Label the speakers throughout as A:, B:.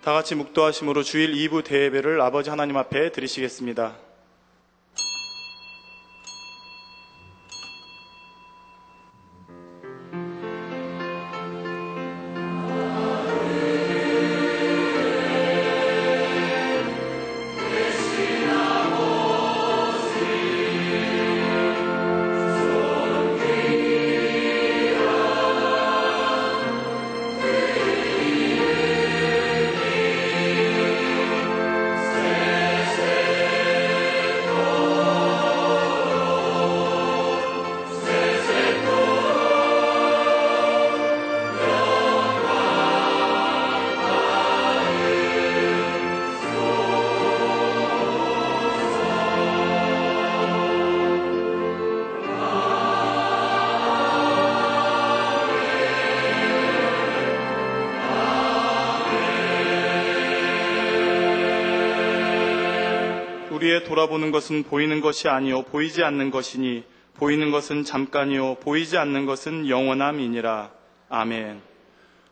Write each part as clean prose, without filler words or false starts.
A: 다 같이 묵도하심으로 주일 2부 대예배를 아버지 하나님 앞에 드리시겠습니다. 우리의 돌아보는 것은 보이는 것이 아니요 보이지 않는 것이니 보이는 것은 잠깐이요 보이지 않는 것은 영원함이니라. 아멘.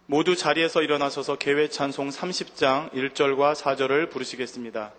A: 모두 자리에서 일어나셔서 개회 찬송 30장 1절과 4절을 부르시겠습니다.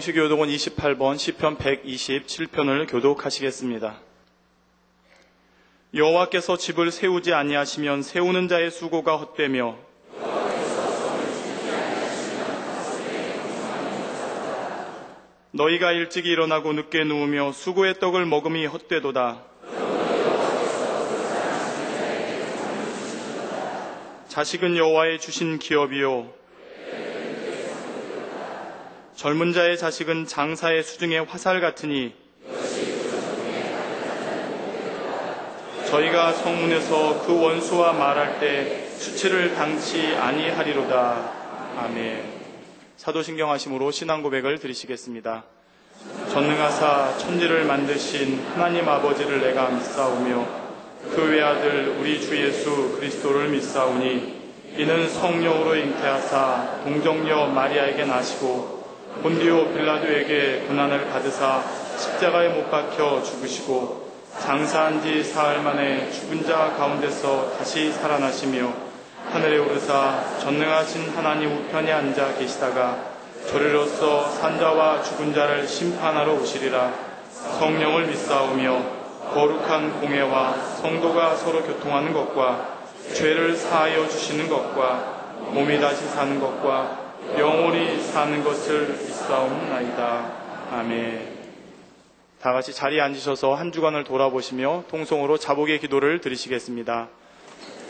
A: 성시교독은 28번 시편 127편을 교독하시겠습니다. 여호와께서 집을 세우지 아니하시면 세우는 자의 수고가 헛되며 너희가 일찍 일어나고 늦게 누우며 수고의 떡을 먹음이 헛되도다. 자식은 여호와의 주신 기업이요 젊은 자의 자식은 장사의 수중의 화살 같으니 저희가 성문에서 그 원수와 말할 때 수치를 당치 아니하리로다. 아멘. 사도신경 하심으로 신앙 고백을 드리시겠습니다. 전능하사 천지를 만드신 하나님 아버지를 내가 믿사오며 그 외아들 우리 주 예수 그리스도를 믿사오니 이는 성령으로 잉태하사 동정녀 마리아에게 나시고 본디오 빌라도에게 고난을 받으사 십자가에 못 박혀 죽으시고 장사한 지 사흘 만에 죽은 자 가운데서 다시 살아나시며 하늘에 오르사 전능하신 하나님 우편에 앉아 계시다가 저리로서 산자와 죽은 자를 심판하러 오시리라. 성령을 믿사오며 거룩한 공회와 성도가 서로 교통하는 것과 죄를 사하여 주시는 것과 몸이 다시 사는 것과 영원히 사는 것을 믿사옵나이다. 아멘. 다 같이 자리에 앉으셔서 한 주간을 돌아보시며 통성으로 자복의 기도를 드리시겠습니다.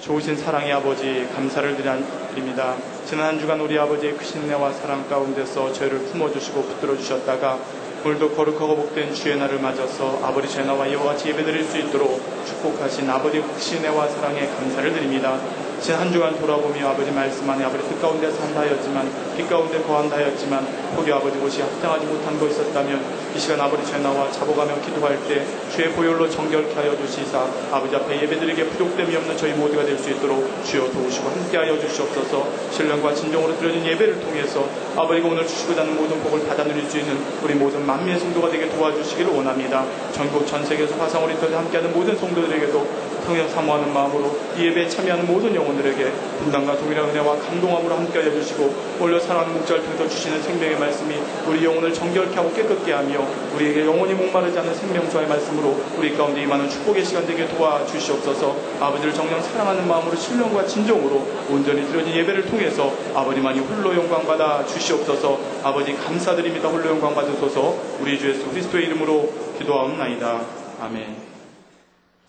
A: 좋으신 사랑의 아버지 감사를 드립니다. 지난 한 주간 우리 아버지의 크신 은혜와 사랑 가운데서 저희를 품어주시고 붙들어 주셨다가 오늘도 거룩하고 복된 주의 날을 맞아서 아버지 제나와 이와 같이 예배드릴 수 있도록 축복하신 아버지의 크신 은혜와 사랑에 감사를 드립니다. 지난 한 주간 돌아보며 아버지 말씀 안에 아버지 뜻 가운데 산다 하였지만 빛 가운데 거한다 하였지만 거기 아버지 곳이 합당하지 못한 거 있었다면 이 시간 아버지 제나와 잡아가며 기도할 때 주의 보혈로 정결케 하여 주시사 아버지 앞에 예배드리기에 부족됨이 없는 저희 모두가 될 수 있도록 주여 도우시고 함께하여 주시옵소서. 신령과 진정으로 드려진 예배를 통해서 아버지가 오늘 주시고자 하는 모든 복을 받아 누릴 수 있는 우리 모든 만민의 성도가 되게 도와주시기를 원합니다. 전국 전 세계에서 화상으로 인터넷 함께하는 모든 성도들에게도 성령 사모하는 마음으로 이 예배에 참여하는 모든 영혼들에게 분당과 동일한 은혜와 감동함으로 함께하여 주시고 올려 사랑하는 목자를 통해서 주시는 생명의 말씀이 우리 영혼을 정결케 하고 깨끗게 하며 우리에게 영원히 목마르지 않는 생명수와의 말씀으로 우리 가운데 임하는 축복의 시간 되게 도와주시옵소서. 아버지를 정녕 사랑하는 마음으로 신령과 진정으로 온전히 드려진 예배를 통해서 아버지만이 홀로 영광받아 주시옵소서. 아버지 감사드립니다. 홀로 영광 받으소서. 우리 주 예수 그리스도의 이름으로 기도하옵나이다. 아멘.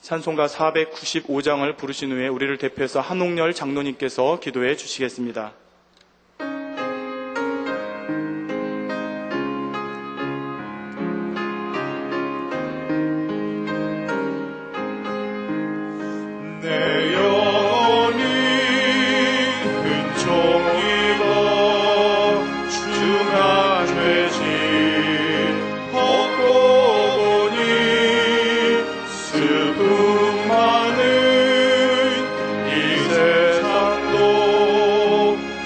A: 찬송가 495장을 부르신 후에 우리를 대표해서 한옥열 장로님께서 기도해 주시겠습니다.
B: 내 영혼이 은총 입어 중한 죄짐 벗고 보니 슬픔 많은 이 세상도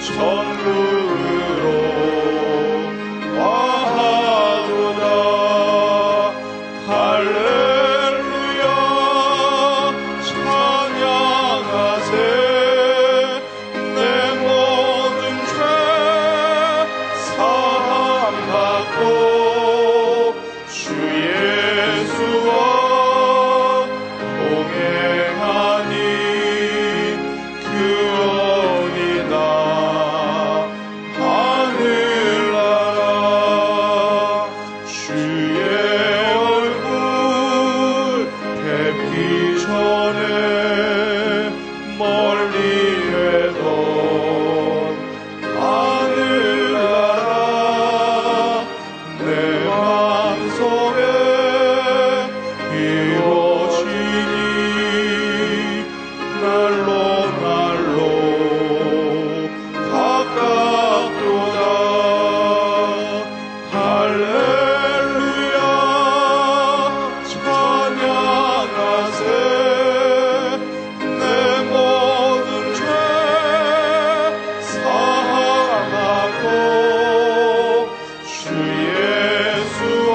B: 천국으로 와하도다. 할렐루야 찬양하세. 내 모든 죄 사함받고 주 예수와 동행하니 그 어디나 하늘나라. 주의 얼굴 뵙기 전에 멀리 되던 하늘나라. 내 마음속에 이루어지니 날로 날로 가깝도다. 할렐루야 찬양하세. 내 모든 죄 사함받고 주 예수와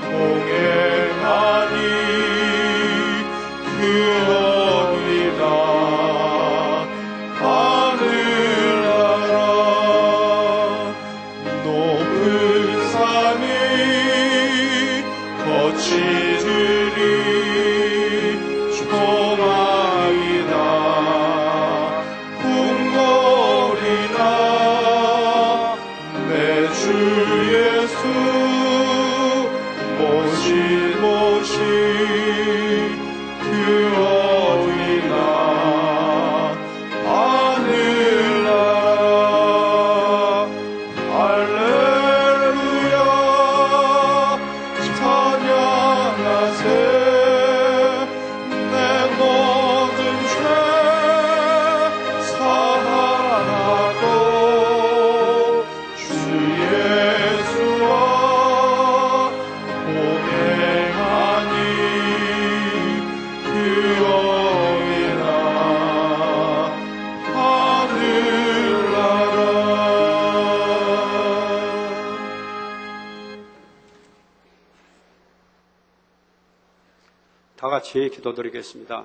B: 동행하니 그 어디나 하늘나라. 높은 산이 거치으리 조망이나 궁궐이나 내 주 예수 모신 곳이 그 어디나 하늘나라. 할렐루야 찬양하세. 내 모든 죄 사하고 주 예수와 동행하니 그 어디나 하늘나라.
C: 다 같이 기도드리겠습니다.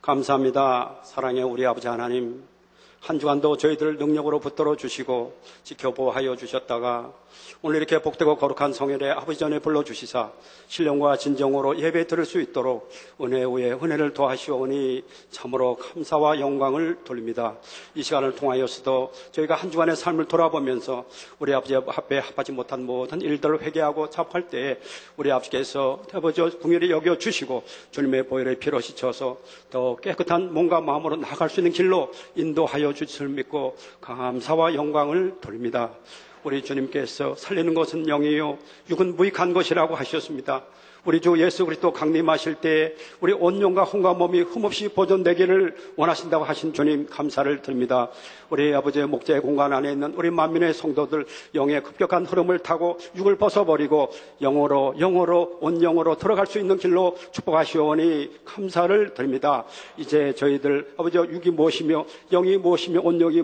C: 감사합니다. 사랑의 우리 아버지 하나님, 한 주간도 저희들을 능력으로 붙들어 주시고 지켜보하여 주셨다가 오늘 이렇게 복되고 거룩한 성일에 아버지 전에 불러주시사 신령과 진정으로 예배 드릴 수 있도록 은혜 위에 은혜를 더하시오니 참으로 감사와 영광을 돌립니다. 이 시간을 통하여서도 저희가 한 주간의 삶을 돌아보면서 우리 아버지 앞에 합하지 못한 모든 일들을 회개하고 잡할 때에 우리 아버지께서 아버지 궁일이 여겨주시고 주님의 보혈의 피로 씻어서 더 깨끗한 몸과 마음으로 나아갈 수 있는 길로 인도하여 도와하여 주실 믿고 감사와 영광을 돌립니다. 우리 주님께서 살리는 것은 영이요 육은 무익한 것이라고 하셨습니다. 우리 주 예수 그리스도 강림하실 때 우리 온 영과 혼과 몸이 흠없이 보존되기를 원하신다고 하신 주님 감사를 드립니다. 우리 아버지의 목자의 공간 안에 있는 우리 만민의 성도들 영의 급격한 흐름을 타고 육을 벗어버리고 영으로 온 영으로 들어갈 수 있는 길로 축복하시오니 감사를 드립니다. 이제 저희들 아버지 육이 무엇이며 영이 무엇이며 온 영이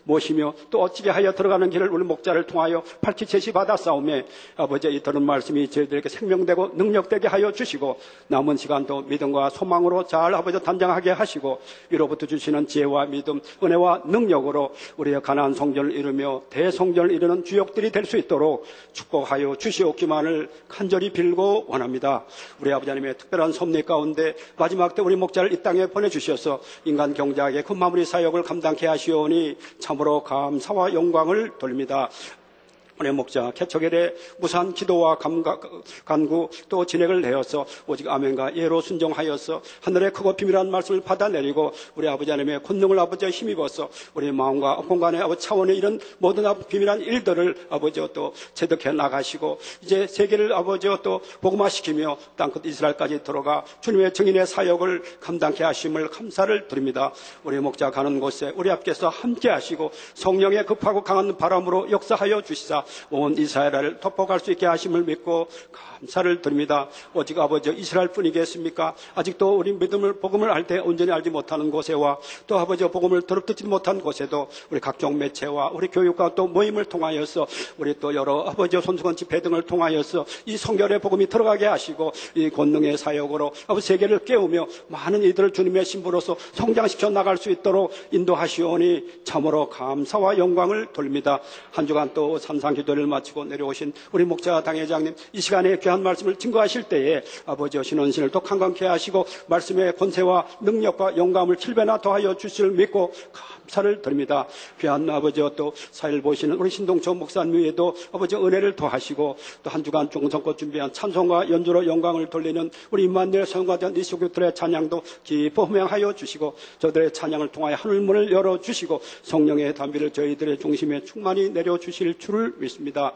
C: 무엇이며 또 어찌게 하여 들어가는 길을 우리 목자를 통하여 밝히 제시받아 싸우며 아버지 이 들은 말씀이 저희들에게 생명되고 능력되게 하여 주시고 남은 시간도 믿음과 소망으로 잘 아버지 단장하게 하시고 위로부터 주시는 지혜와 믿음 은혜와 능력으로 우리의 가나안 성전을 이루며 대성전을 이루는 주역들이 될 수 있도록 축복하여 주시옵기만을 간절히 빌고 원합니다. 우리 아버지 하나님의 특별한 섭리 가운데 마지막 때 우리 목자를 이 땅에 보내주셔서 인간 경작의 그 마무리 사역을 감당케 하시오니 참으로 감사와 영광을 돌립니다. 우리 목자 개척일에 무산 기도와 간구 또 진행을 내어서 오직 아멘과 예로 순종하여서 하늘의 크고 비밀한 말씀을 받아내리고 우리 아버지 하나님의 권능을 아버지에 힘입어서 우리 마음과 공간의 아버지 차원에 이런 모든 비밀한 일들을 아버지와 또 체득해 나가시고 이제 세계를 아버지와 또 복음화시키며 땅끝 이스라엘까지 들어가 주님의 증인의 사역을 감당케 하심을 감사를 드립니다. 우리 목자 가는 곳에 우리 앞께서 함께 하시고 성령의 급하고 강한 바람으로 역사하여 주시사 온 이스라엘을 덮어갈 수 있게 하심을 믿고 감사를 드립니다. 오직 아버지 이스라엘 뿐이겠습니까? 아직도 우리 믿음을 복음을 알 때 온전히 알지 못하는 곳에와 또 아버지 복음을 들었듣지 못한 곳에도 우리 각종 매체와 우리 교육과 또 모임을 통하여서 우리 또 여러 아버지 손수건 집회 등을 통하여서 이 성결의 복음이 들어가게 하시고 이 권능의 사역으로 아버지 세계를 깨우며 많은 이들을 주님의 신부로서 성장시켜 나갈 수 있도록 인도하시오니 참으로 감사와 영광을 돌립니다. 한 주간 또 산상 기도를 마치고 내려오신 우리 목자 당회장님 이 시간에 귀한 말씀을 증거하실 때에 아버지의 신원신을 또 강건케 하시고 말씀의 권세와 능력과 영감을 7배나 더하여 주실 믿고 감사를 드립니다. 귀한 아버지와 또 사일 보시는 우리 신동철 목사님 위에도 아버지 은혜를 더하시고 또 한 주간 종성껏 준비한 찬송과 연주로 영광을 돌리는 우리 임마누엘 성가된 리소교들의 찬양도 기뻐 흠양하여 주시고 저들의 찬양을 통하여 하늘문을 열어주시고 성령의 담비를 저희들의 중심에 충만히 내려주실 줄을 믿습니다.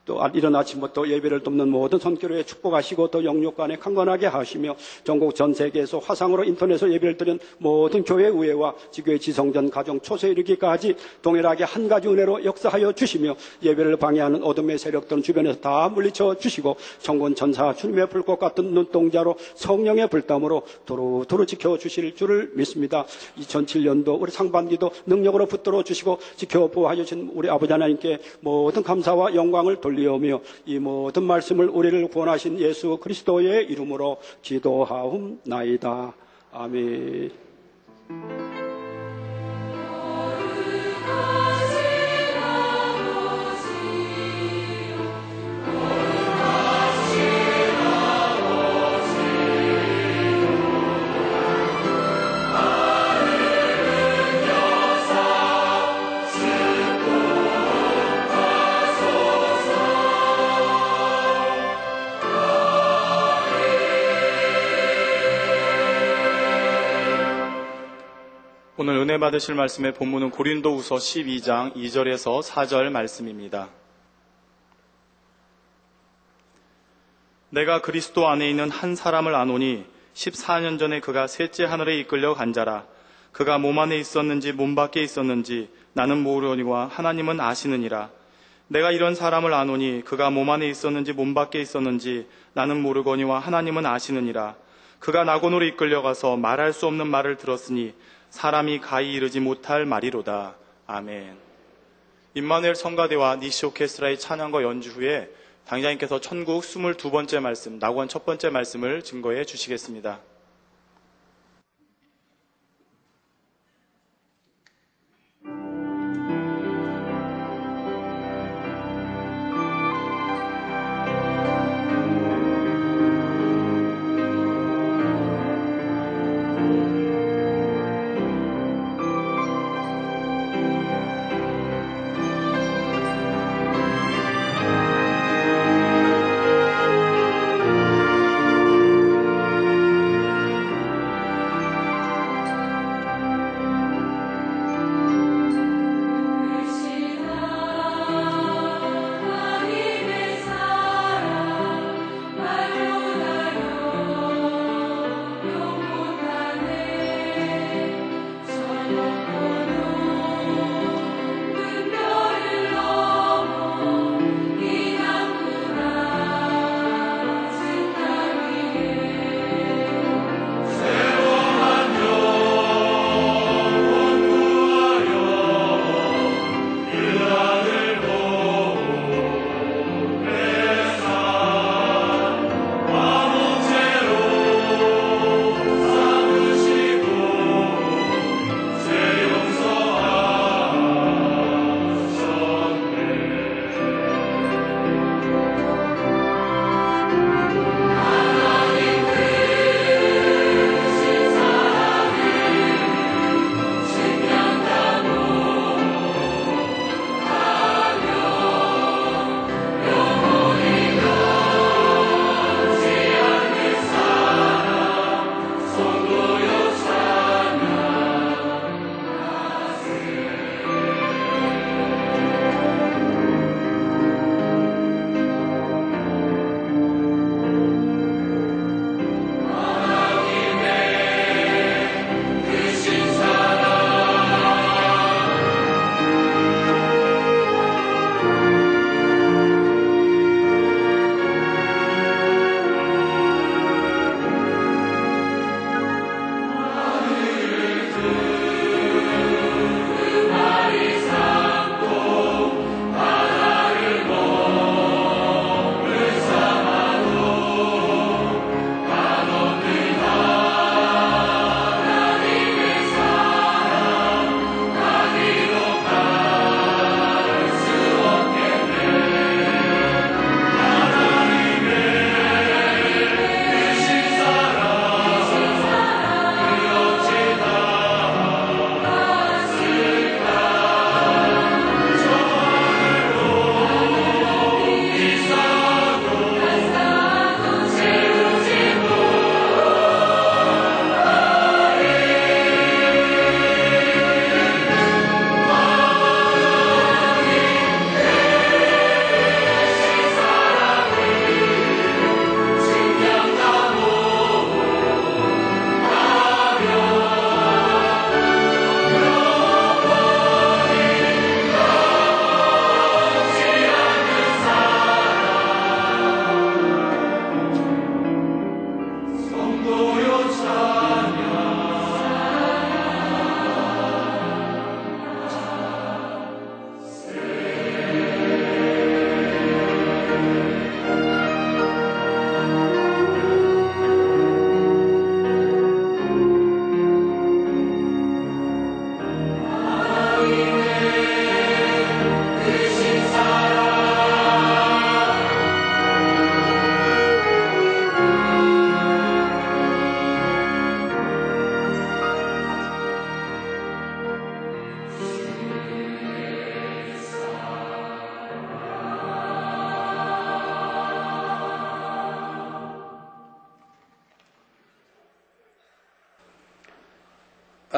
C: 또 이른 아침부터 예배를 돕는 모든 선교회에 축복하시고 또 영육간에 강건하게 하시며 전국 전 세계에서 화상으로 인터넷으로 예배를 드린 모든 교회 의회와 지교회 지성전 가정 초소에 이르기까지 동일하게 한 가지 은혜로 역사하여 주시며 예배를 방해하는 어둠의 세력들은 주변에서 다 물리쳐 주시고 천군 천사 주님의 불꽃 같은 눈동자로 성령의 불담으로 도로도로 지켜주실 줄을 믿습니다. 2007년도 우리 상반기도 능력으로 붙들어 주시고 지켜 보호하여 주신 우리 아버지 하나님께 모든 감사와 영광을 돌리오며 이 모든 말씀을 우리를 구원하신 예수 그리스도의 이름으로 기도하옵나이다. 아멘.
A: 오늘 은혜 받으실 말씀의 본문은 고린도후서 12장 2절에서 4절 말씀입니다. 내가 그리스도 안에 있는 한 사람을 아노니 14년 전에 그가 셋째 하늘에 이끌려 간 자라. 그가 몸 안에 있었는지 몸 밖에 있었는지 나는 모르거니와 하나님은 아시느니라. 내가 이런 사람을 아노니 그가 몸 안에 있었는지 몸 밖에 있었는지 나는 모르거니와 하나님은 아시느니라. 그가 낙원으로 이끌려가서 말할 수 없는 말을 들었으니 사람이 가히 이르지 못할 말이로다. 아멘. 임마누엘 성가대와 니시 오케스트라의 찬양과 연주 후에 당장님께서 천국 22번째 말씀, 낙원 첫 번째 말씀을 증거해 주시겠습니다.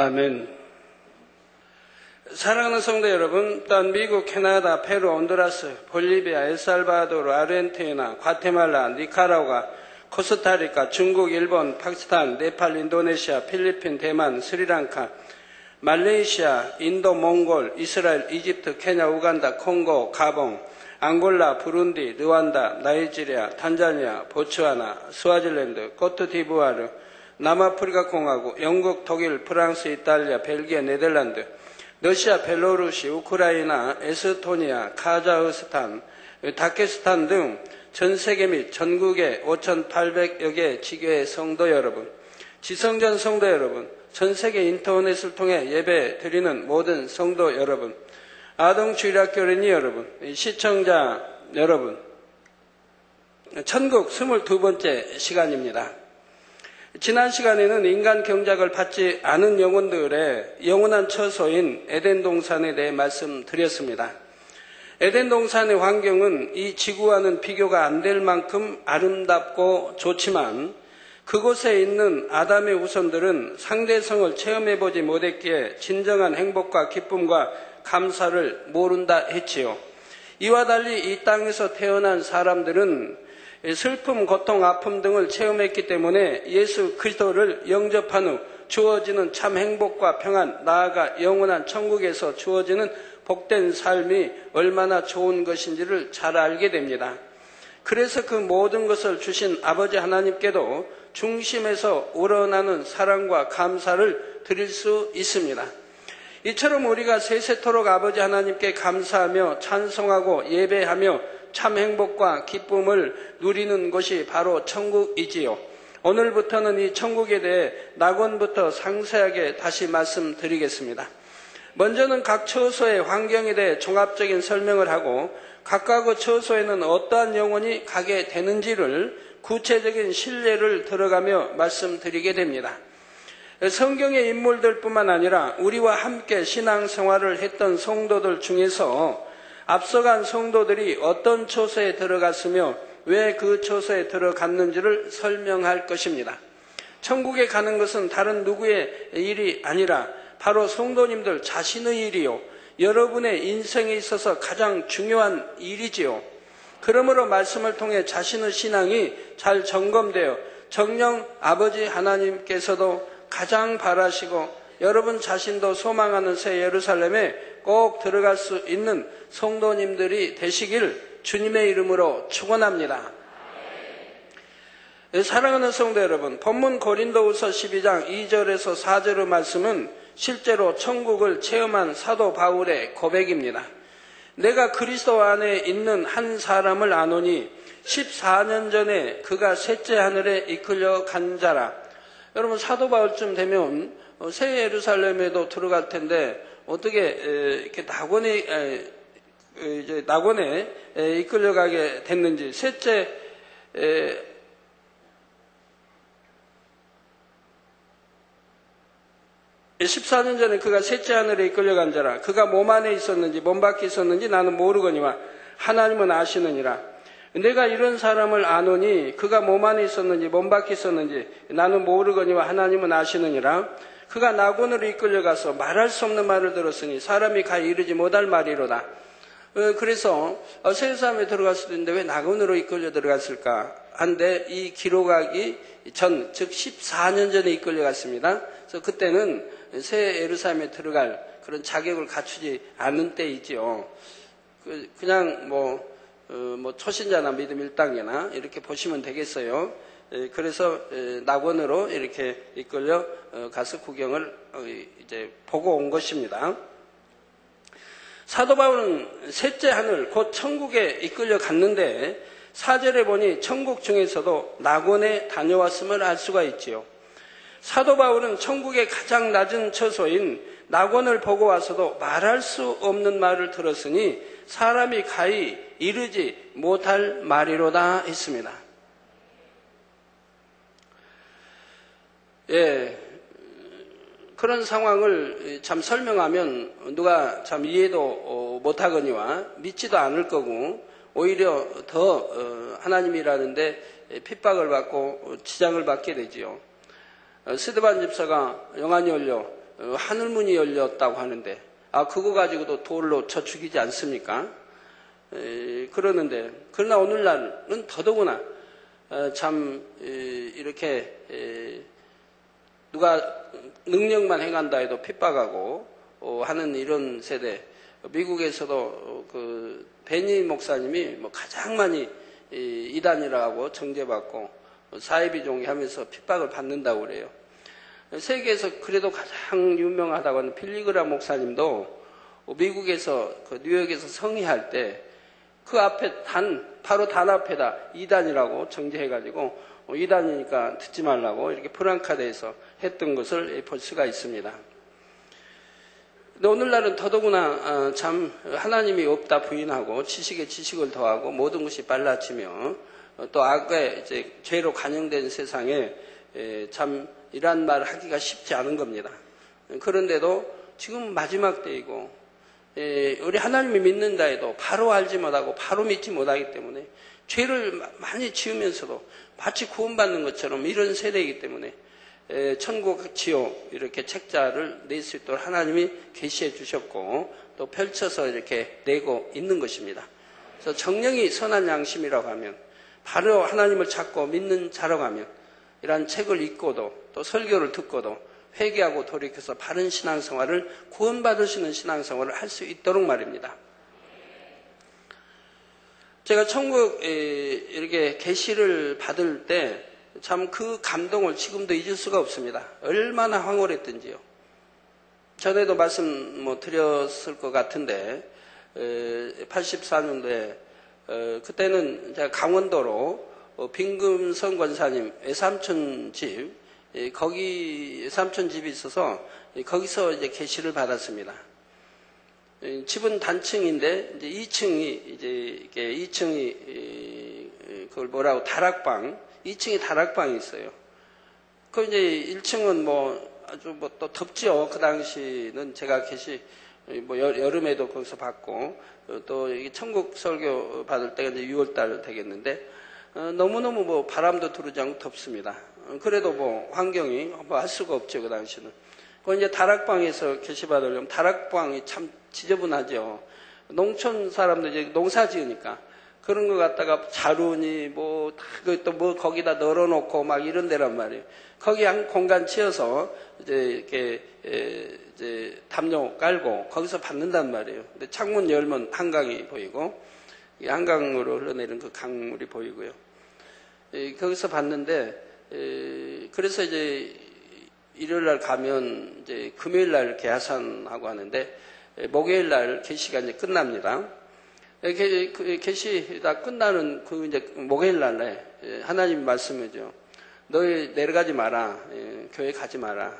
D: 아멘. 사랑하는 성도 여러분, 또한 미국, 캐나다, 페루, 온두라스, 볼리비아, 엘살바도르, 아르헨티나, 과테말라, 니카라과, 코스타리카, 중국, 일본, 파키스탄, 네팔, 인도네시아, 필리핀, 대만, 스리랑카, 말레이시아, 인도, 몽골, 이스라엘, 이집트, 케냐, 우간다, 콩고, 가봉, 앙골라, 부룬디, 르완다, 나이지리아, 탄자니아, 보츠와나, 스와질랜드, 코트디부아르, 남아프리카 공화국, 영국, 독일, 프랑스, 이탈리아, 벨기에, 네덜란드, 러시아, 벨로루시, 우크라이나, 에스토니아, 카자흐스탄, 다케스탄 등 전 세계 및 전국의 5,800여 개 지교회 성도 여러분, 지성전 성도 여러분, 전 세계 인터넷을 통해 예배 드리는 모든 성도 여러분, 아동주일학교 어린이 여러분, 시청자 여러분, 천국 22번째 시간입니다. 지난 시간에는 인간 경작을 받지 않은 영혼들의 영원한 처소인 에덴 동산에 대해 말씀드렸습니다. 에덴 동산의 환경은 이 지구와는 비교가 안 될 만큼 아름답고 좋지만 그곳에 있는 아담의 후손들은 상대성을 체험해보지 못했기에 진정한 행복과 기쁨과 감사를 모른다 했지요. 이와 달리 이 땅에서 태어난 사람들은 슬픔, 고통, 아픔 등을 체험했기 때문에 예수 그리스도를 영접한 후 주어지는 참 행복과 평안, 나아가 영원한 천국에서 주어지는 복된 삶이 얼마나 좋은 것인지를 잘 알게 됩니다. 그래서 그 모든 것을 주신 아버지 하나님께도 중심에서 우러나는 사랑과 감사를 드릴 수 있습니다. 이처럼 우리가 세세토록 아버지 하나님께 감사하며 찬송하고 예배하며 참 행복과 기쁨을 누리는 것이 바로 천국이지요. 오늘부터는 이 천국에 대해 낙원부터 상세하게 다시 말씀드리겠습니다. 먼저는 각 처소의 환경에 대해 종합적인 설명을 하고 각각의 처소에는 어떠한 영혼이 가게 되는지를 구체적인 신뢰를 들어가며 말씀드리게 됩니다. 성경의 인물들뿐만 아니라 우리와 함께 신앙생활을 했던 성도들 중에서 앞서간 성도들이 어떤 처소에 들어갔으며 왜 그 처소에 들어갔는지를 설명할 것입니다. 천국에 가는 것은 다른 누구의 일이 아니라 바로 성도님들 자신의 일이요, 여러분의 인생에 있어서 가장 중요한 일이지요. 그러므로 말씀을 통해 자신의 신앙이 잘 점검되어 정녕 아버지 하나님께서도 가장 바라시고 여러분 자신도 소망하는 새 예루살렘에 꼭 들어갈 수 있는 성도님들이 되시길 주님의 이름으로 축원합니다. 사랑하는 성도 여러분, 본문 고린도후서 12장 2절에서 4절의 말씀은 실제로 천국을 체험한 사도 바울의 고백입니다. 내가 그리스도 안에 있는 한 사람을 아노니 14년 전에 그가 셋째 하늘에 이끌려 간 자라. 여러분 사도 바울쯤 되면 새 예루살렘에도 들어갈 텐데 어떻게 이렇게 낙원에 이끌려가게 됐는지. 셋째 14년 전에 그가 셋째 하늘에 이끌려간 자라. 그가 몸 안에 있었는지 몸 밖에 있었는지 나는 모르거니와 하나님은 아시느니라. 내가 이런 사람을 아노니 그가 몸 안에 있었는지 몸 밖에 있었는지 나는 모르거니와 하나님은 아시느니라. 그가 낙원으로 이끌려가서 말할 수 없는 말을 들었으니 사람이 가 이르지 못할 말이로다. 그래서 세상에 들어갈 수도 있는데 왜 낙원으로 이끌려 들어갔을까 한데 이 기록하기 전, 즉 14년 전에 이끌려갔습니다. 그래서 그때는 새 예루살렘에 들어갈 그런 자격을 갖추지 않은 때이지요. 그냥 초신자나 믿음 1단계나 이렇게 보시면 되겠어요. 그래서 낙원으로 이렇게 이끌려 가서 구경을 이제 보고 온 것입니다. 사도 바울은 셋째 하늘 곧 천국에 이끌려 갔는데 4절에 보니 천국 중에서도 낙원에 다녀왔음을 알 수가 있지요. 사도 바울은 천국의 가장 낮은 처소인 낙원을 보고 와서도 말할 수 없는 말을 들었으니 사람이 가히 이르지 못할 말이로다 했습니다. 그런 상황을 참 설명하면 누가 참 이해도 못하거니와 믿지도 않을 거고 오히려 더 하나님이라는데 핍박을 받고 지장을 받게 되지요. 스데반 집사가 영안이 열려 하늘문이 열렸다고 하는데, 그거 가지고도 돌로 쳐 죽이지 않습니까? 그러는데, 그러나 오늘날은 더더구나 참 이렇게 누가 능력만 행한다 해도 핍박하고 하는 이런 세대. 미국에서도 그 베니 목사님이 뭐 가장 많이 이단이라고 정죄받고 사회비종이 하면서 핍박을 받는다고 그래요. 세계에서 그래도 가장 유명하다고 하는 빌리그람 목사님도 미국에서 그 뉴욕에서 성회할 때 그 앞에 바로 단 앞에다 이단이라고 정죄해가지고 이단이니까 듣지 말라고 이렇게 프랑카드에서 했던 것을 볼 수가 있습니다. 근데 오늘날은 더더구나 참 하나님이 없다 부인하고 지식에 지식을 더하고 모든 것이 빨라지며 또 악에 이제 죄로 관영된 세상에 참 이란 말 하기가 쉽지 않은 겁니다. 그런데도 지금 마지막 때이고 우리 하나님이 믿는다 해도 바로 알지 못하고 바로 믿지 못하기 때문에 죄를 많이 지으면서도 마치 구원받는 것처럼 이런 세대이기 때문에 천국 지옥 이렇게 책자를 낼 수 있도록 하나님이 계시해 주셨고 또 펼쳐서 이렇게 내고 있는 것입니다. 그래서 정령이 선한 양심이라고 하면 바로 하나님을 찾고 믿는 자라고 하면 이러한 책을 읽고도 또 설교를 듣고도 회개하고 돌이켜서 바른 신앙생활을 구원받으시는 신앙생활을 할 수 있도록 말입니다. 제가 천국 이렇게 계시를 받을 때 참 그 감동을 지금도 잊을 수가 없습니다. 얼마나 황홀했던지요. 전에도 말씀 드렸을 것 같은데 84년도에 그때는 제가 강원도로 빈금성 권사님 외삼촌 집 거기 외삼촌 집이 있어서 거기서 이제 계시를 받았습니다. 집은 단층인데 이제 2층이 그걸 뭐라고 다락방 2층에 다락방이 있어요. 그 이제 1층은 아주 또 덥죠. 그 당시는 제가 계시 여름에도 거기서 받고 또 천국 설교 받을 때가 이제 6월달 되겠는데 너무너무 바람도 들어오지 않고 덥습니다. 그래도 환경이 할 수가 없죠. 그 당시는. 그 이제 다락방에서 계시 받으려면 다락방이 참 지저분하죠. 농촌 사람들 이제 농사 지으니까 그런 거 갖다가 자루니 또 거기다 널어놓고 막 이런 데란 말이에요. 거기 한 공간 치어서 이제 이렇게 이제 담요 깔고 거기서 받는단 말이에요. 근데 창문 열면 한강이 보이고 한강으로 흘러내리는 그 강물이 보이고요. 거기서 받는데 그래서 이제 일요일 날 가면 이제 금요일 날 개하산하고 하는데 목요일 날 계시가 이제 끝납니다. 계시 다 끝나는 그 이제 목요일 날에 하나님 말씀이죠. 너희 내려가지 마라. 교회 가지 마라.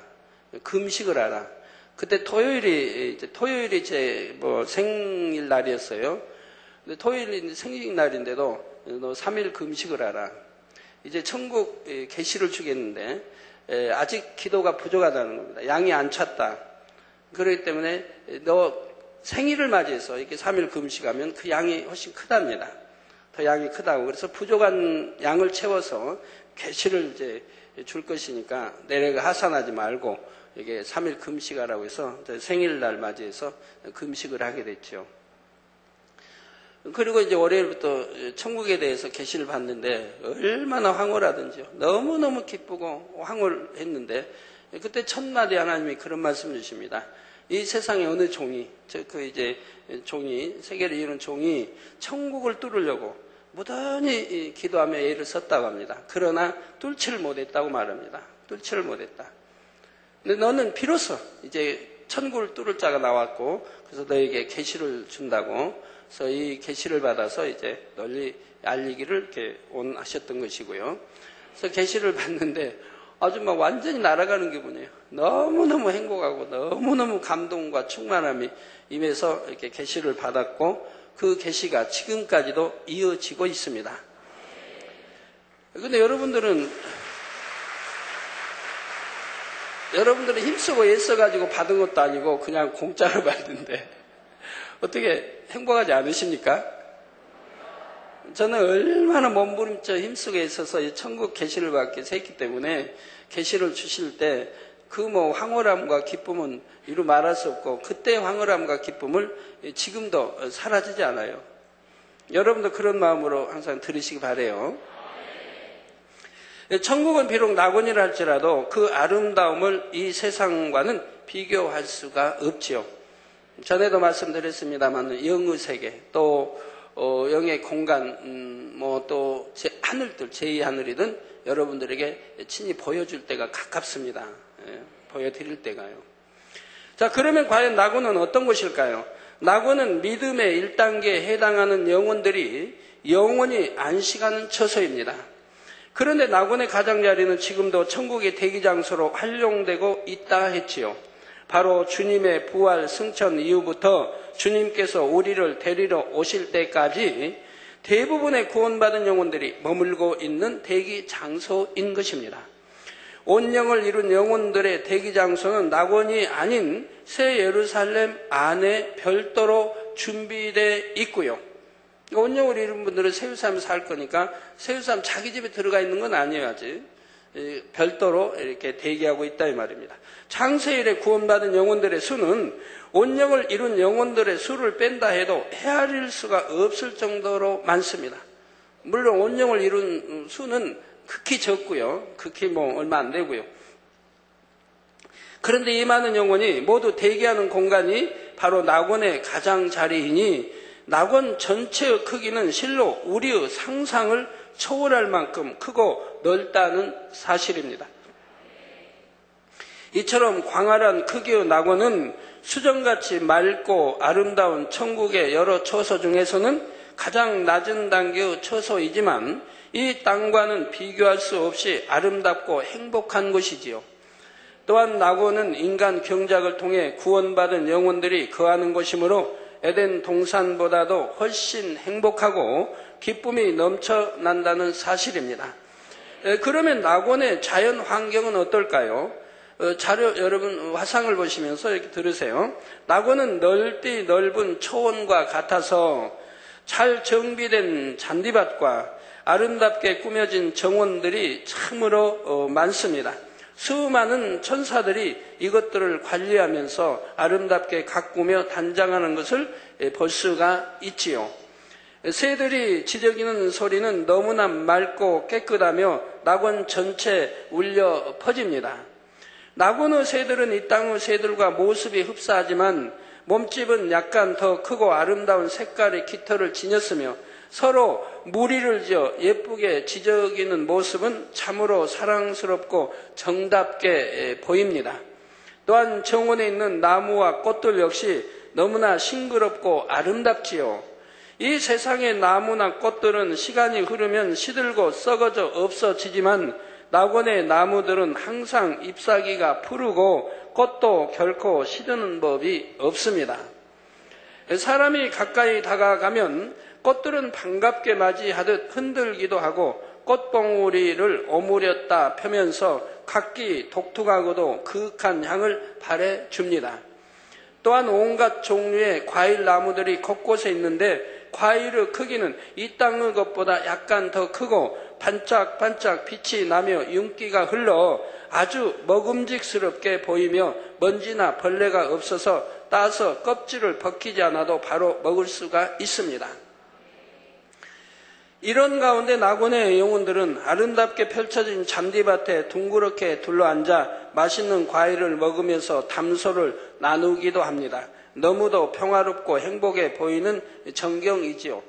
D: 금식을 하라. 그때 토요일이 제 생일날이었어요. 근데 토요일이 생일날인데도 너 3일 금식을 하라. 이제 천국 계시를 주겠는데 아직 기도가 부족하다는 겁니다. 양이 안 찼다. 그렇기 때문에 너 생일을 맞이해서 이렇게 3일 금식하면 그 양이 훨씬 크답니다. 더 양이 크다고. 그래서 부족한 양을 채워서 계시를 이제 줄 것이니까 내려가 하산하지 말고 이게 3일 금식하라고 해서 생일날 맞이해서 금식을 하게 됐죠. 그리고 이제 월요일부터 천국에 대해서 계시를 받는데 얼마나 황홀하든지요. 너무너무 기쁘고 황홀했는데 그때 첫마디 하나님이 그런 말씀 주십니다. 이 세상에 어느 종이, 세계를 이루는 종이 천국을 뚫으려고 무던히 기도하며 애를 썼다고 합니다. 그러나 뚫지를 못했다고 말합니다. 뚫지를 못했다. 근데 너는 비로소 이제 천국을 뚫을 자가 나왔고, 그래서 너에게 계시를 준다고, 그래서 이 계시를 받아서 이제 널리 알리기를 이렇게 원하셨던 것이고요. 그래서 계시를 받는데 아주 완전히 날아가는 기분이에요. 너무너무 행복하고 너무너무 감동과 충만함이 임해서 이렇게 계시를 받았고 그 계시가 지금까지도 이어지고 있습니다. 근데 여러분들은 힘쓰고 애써가지고 받은 것도 아니고 그냥 공짜로 받는데 어떻게 행복하지 않으십니까? 저는 얼마나 몸부림쳐 힘쓰고 있어서 천국 계시를 받게 했기 때문에 계시를 주실 때 그 뭐 황홀함과 기쁨은 이루 말할 수 없고 그때 황홀함과 기쁨을 지금도 사라지지 않아요. 여러분도 그런 마음으로 항상 들으시기 바라요. 천국은 비록 낙원이라 할지라도 그 아름다움을 이 세상과는 비교할 수가 없지요. 전에도 말씀드렸습니다만 영의 세계 또 영의 공간 뭐 또 하늘들 제2하늘이든 여러분들에게 친히 보여줄 때가 가깝습니다. 보여드릴 때가요. 자, 그러면 과연 낙원은 어떤 곳일까요? 낙원은 믿음의 1단계에 해당하는 영혼들이 영원히 안식하는 처소입니다. 그런데 낙원의 가장자리는 지금도 천국의 대기장소로 활용되고 있다 했지요. 바로 주님의 부활 승천 이후부터 주님께서 우리를 데리러 오실 때까지 대부분의 구원받은 영혼들이 머물고 있는 대기장소인 것입니다. 온영을 이룬 영혼들의 대기장소는 낙원이 아닌 새 예루살렘 안에 별도로 준비되어 있고요. 온영을 이룬 분들은 새 예루살렘에 살 거니까 새 예루살렘 자기 집에 들어가 있는 건 아니에요. 아직 별도로 이렇게 대기하고 있다 이 말입니다. 창세일에 구원받은 영혼들의 수는 온영을 이룬 영혼들의 수를 뺀다 해도 헤아릴 수가 없을 정도로 많습니다. 물론 온영을 이룬 수는 극히 적고요. 극히 뭐 얼마 안 되고요. 그런데 이 많은 영혼이 모두 대기하는 공간이 바로 낙원의 가장자리이니 낙원 전체의 크기는 실로 우리의 상상을 초월할 만큼 크고 넓다는 사실입니다. 이처럼 광활한 크기의 낙원은 수정같이 맑고 아름다운 천국의 여러 처소 중에서는 가장 낮은 단계의 처소이지만 이 땅과는 비교할 수 없이 아름답고 행복한 곳이지요. 또한 낙원은 인간 경작을 통해 구원받은 영혼들이 거하는 곳이므로 에덴 동산보다도 훨씬 행복하고 기쁨이 넘쳐난다는 사실입니다. 그러면 낙원의 자연 환경은 어떨까요? 자료 여러분 화상을 보시면서 이렇게 들으세요. 낙원은 넓디 넓은 초원과 같아서 잘 정비된 잔디밭과 아름답게 꾸며진 정원들이 참으로 많습니다. 수많은 천사들이 이것들을 관리하면서 아름답게 가꾸며 단장하는 것을 볼 수가 있지요. 새들이 지저귀는 소리는 너무나 맑고 깨끗하며 낙원 전체에 울려 퍼집니다. 낙원의 새들은 이 땅의 새들과 모습이 흡사하지만 몸집은 약간 더 크고 아름다운 색깔의 깃털을 지녔으며 서로 무리를 지어 예쁘게 지저귀는 모습은 참으로 사랑스럽고 정답게 보입니다. 또한 정원에 있는 나무와 꽃들 역시 너무나 싱그럽고 아름답지요. 이 세상의 나무나 꽃들은 시간이 흐르면 시들고 썩어져 없어지지만 낙원의 나무들은 항상 잎사귀가 푸르고 꽃도 결코 시드는 법이 없습니다. 사람이 가까이 다가가면 꽃들은 반갑게 맞이하듯 흔들기도 하고 꽃봉우리를 오므렸다 펴면서 각기 독특하고도 그윽한 향을 발해줍니다. 또한 온갖 종류의 과일 나무들이 곳곳에 있는데 과일의 크기는 이 땅의 것보다 약간 더 크고 반짝반짝 빛이 나며 윤기가 흘러 아주 먹음직스럽게 보이며 먼지나 벌레가 없어서 따서 껍질을 벗기지 않아도 바로 먹을 수가 있습니다. 이런 가운데 낙원의 영혼들은 아름답게 펼쳐진 잔디밭에 둥그렇게 둘러앉아 맛있는 과일을 먹으면서 담소를 나누기도 합니다. 너무도 평화롭고 행복해 보이는 전경이지요.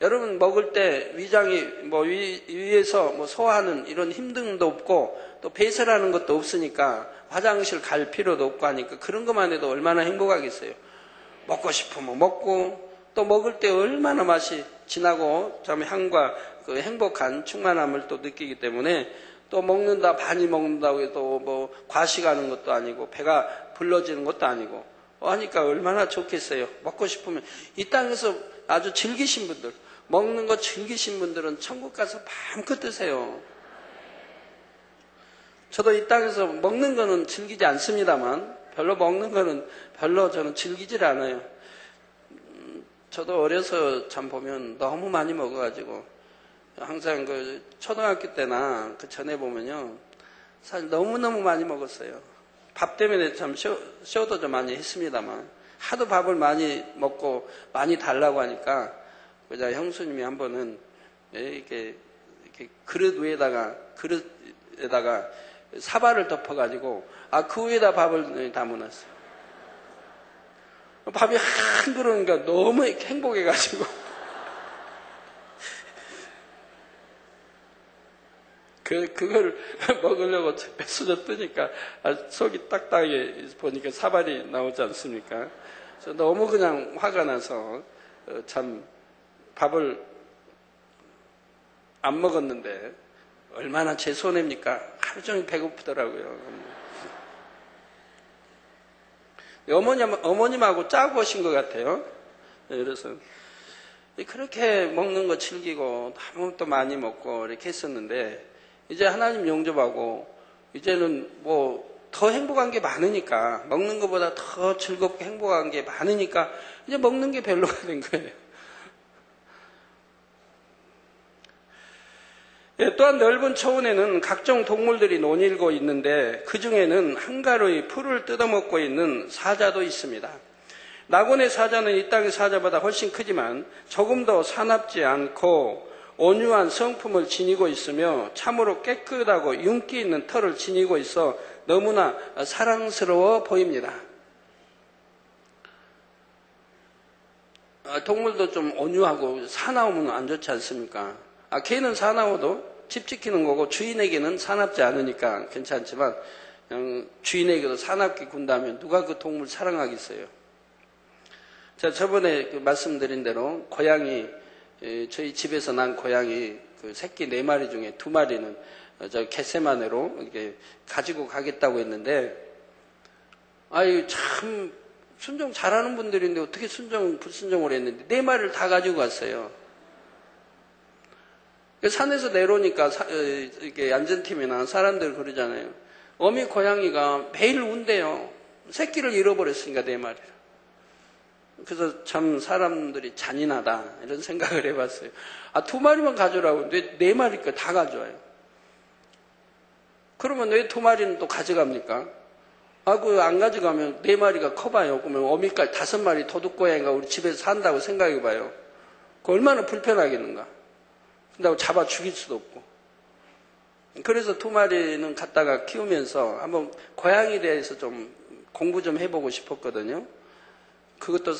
D: 여러분 먹을 때 위장이 위에서 소화하는 이런 힘듦도 없고 또 배설하는 것도 없으니까 화장실 갈 필요도 없고 하니까 그런 것만 해도 얼마나 행복하겠어요. 먹고 싶으면 먹고 또 먹을 때 얼마나 맛이 진하고 참 향과 그 행복한 충만함을 또 느끼기 때문에 또 먹는다 많이 먹는다고 해도 과식하는 것도 아니고 배가 불러지는 것도 아니고 하니까 얼마나 좋겠어요. 먹고 싶으면 이 땅에서 아주 즐기신 분들 먹는 거 즐기신 분들은 천국 가서 마음껏 드세요. 저도 이 땅에서 먹는 거는 즐기지 않습니다만 별로 먹는 거는 별로 저는 즐기질 않아요. 저도 어려서 참 보면 너무 많이 먹어가지고 항상 그 초등학교 때나 그 전에 보면요 사실 너무너무 많이 먹었어요. 밥 때문에 참 쇼도 좀 많이 했습니다만 하도 밥을 많이 먹고 많이 달라고 하니까 그자 형수님이 한 번은 이렇게 그릇에다가 사발을 덮어가지고 그 위에다 밥을 담아놨어요. 밥이 한 그릇이니까 너무 행복해가지고 그걸 먹으려고 뱃속에 뜨니까 속이 딱딱하게 보니까 사발이 나오지 않습니까? 그래서 너무 그냥 화가 나서 참 밥을 안 먹었는데 얼마나 제 손해입니까? 하루 종일 배고프더라고요. 어머님하고 짜고 오신 것 같아요. 그래서 그렇게 먹는 거 즐기고 아무것도 많이 먹고 이렇게 했었는데 이제 하나님 영접하고 이제는 뭐 더 행복한 게 많으니까 먹는 것보다 더 즐겁게 행복한 게 많으니까 이제 먹는 게 별로가 된 거예요. 또한 넓은 초원에는 각종 동물들이 논일고 있는데 그 중에는 한가로이 풀을 뜯어먹고 있는 사자도 있습니다. 낙원의 사자는 이 땅의 사자보다 훨씬 크지만 조금 더 사납지 않고 온유한 성품을 지니고 있으며 참으로 깨끗하고 윤기 있는 털을 지니고 있어 너무나 사랑스러워 보입니다. 동물도 좀 온유하고 사나우면 안 좋지 않습니까? 개는 사나워도 집 지키는 거고 주인에게는 사납지 않으니까 괜찮지만 주인에게도 사납게 군다면 누가 그 동물 사랑하겠어요? 자, 저번에 말씀드린 대로 고양이, 저희 집에서 난 고양이 그 새끼 4마리 중에 2마리는 저 겟세마네로 이렇게 가지고 가겠다고 했는데 참 순종 잘하는 분들인데 어떻게 불순종을 했는데 4마리를 다 가지고 갔어요. 산에서 내려오니까 이렇게 안전팀이나 사람들 그러잖아요. 어미 고양이가 매일 운대요. 새끼를 잃어버렸으니까 4마리를. 그래서 참 사람들이 잔인하다 이런 생각을 해봤어요. 2마리만 가져오라고 왜 4마리 거 다 가져와요? 그러면 왜 2마리는 또 가져갑니까? 그 안 가져가면 4마리가 커봐요. 그러면 어미까지 5마리 도둑고양이가 우리 집에서 산다고 생각해봐요. 그 얼마나 불편하겠는가? 근데 잡아 죽일 수도 없고. 그래서 2마리는 갖다가 키우면서 한번 고양이에 대해서 좀 공부 좀 해보고 싶었거든요. 그것도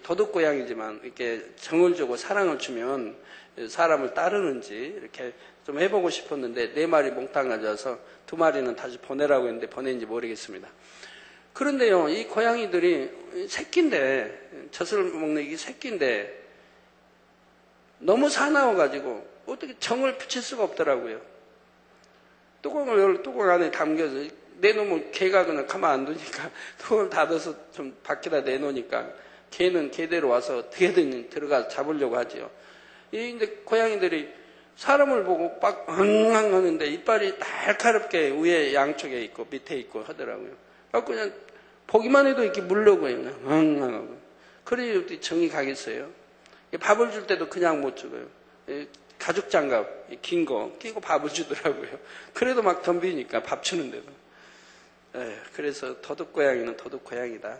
D: 도둑고양이지만 이렇게 정을 주고 사랑을 주면 사람을 따르는지 이렇게 좀 해보고 싶었는데 4마리 몽땅 가져와서 2마리는 다시 보내라고 했는데 보낸지 모르겠습니다. 그런데요, 이 고양이들이 새끼인데, 젖을 먹는 이게 새끼인데 너무 사나워가지고 어떻게 정을 붙일 수가 없더라고요. 뚜껑 안에 담겨서 내놓으면 개가 그냥 가만 안 두니까 뚜껑을 닫아서 좀 밖에다 내놓으니까 개는 개대로 와서 어떻게든 들어가서 잡으려고 하죠. 근데 고양이들이 사람을 보고 빡 엉엉 하는데 이빨이 날카롭게 위에 양쪽에 있고 밑에 있고 하더라고요. 그냥 보기만 해도 이렇게 물려고 해요. 엉엉 하고. 그래야 정이 가겠어요. 밥을 줄 때도 그냥 못 줘요. 가죽 장갑 긴 거 끼고 밥을 주더라고요. 그래도 막 덤비니까 밥 주는데도. 그래서 도둑고양이는 도둑고양이다.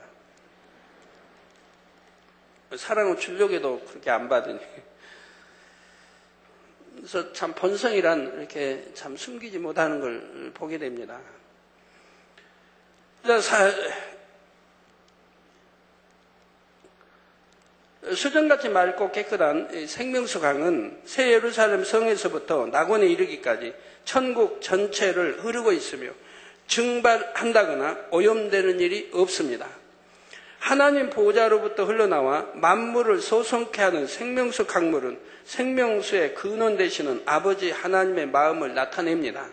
D: 사랑을 주려고 해도 그렇게 안 받으니. 그래서 참 본성이란 이렇게 참 숨기지 못하는 걸 보게 됩니다. 수정같이 맑고 깨끗한 생명수 강은 새 예루살렘 성에서부터 낙원에 이르기까지 천국 전체를 흐르고 있으며 증발한다거나 오염되는 일이 없습니다. 하나님 보좌로부터 흘러나와 만물을 소성케 하는 생명수 강물은 생명수의 근원 되시는 아버지 하나님의 마음을 나타냅니다.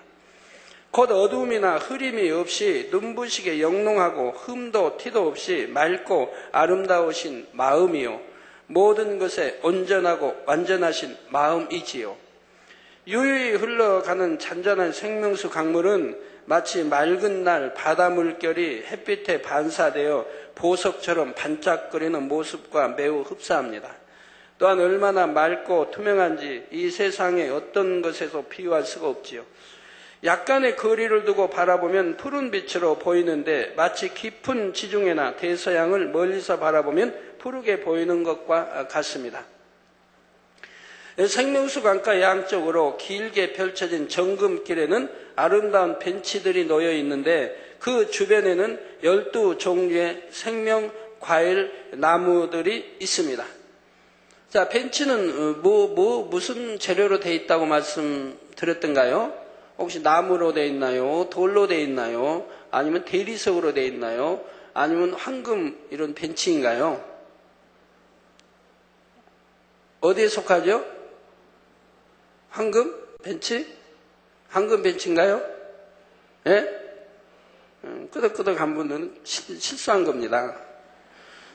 D: 곧 어두움이나 흐림이 없이 눈부시게 영롱하고 흠도 티도 없이 맑고 아름다우신 마음이요 모든 것에 온전하고 완전하신 마음이지요. 유유히 흘러가는 잔잔한 생명수 강물은 마치 맑은 날 바다 물결이 햇빛에 반사되어 보석처럼 반짝거리는 모습과 매우 흡사합니다. 또한 얼마나 맑고 투명한지 이 세상의 어떤 것에도 비유할 수가 없지요. 약간의 거리를 두고 바라보면 푸른 빛으로 보이는데 마치 깊은 지중해나 대서양을 멀리서 바라보면 푸르게 보이는 것과 같습니다. 생명수 강가 양쪽으로 길게 펼쳐진 정금길에는 아름다운 벤치들이 놓여 있는데 그 주변에는 12종류의 생명 과일 나무들이 있습니다. 자, 벤치는 무슨 재료로 되어 있다고 말씀드렸던가요? 혹시 나무로 되어 있나요? 돌로 되어 있나요? 아니면 대리석으로 되어 있나요? 아니면 황금 이런 벤치인가요? 어디에 속하죠? 황금 벤치? 황금 벤치인가요? 예? 끄덕끄덕한 분들은 실수한 겁니다.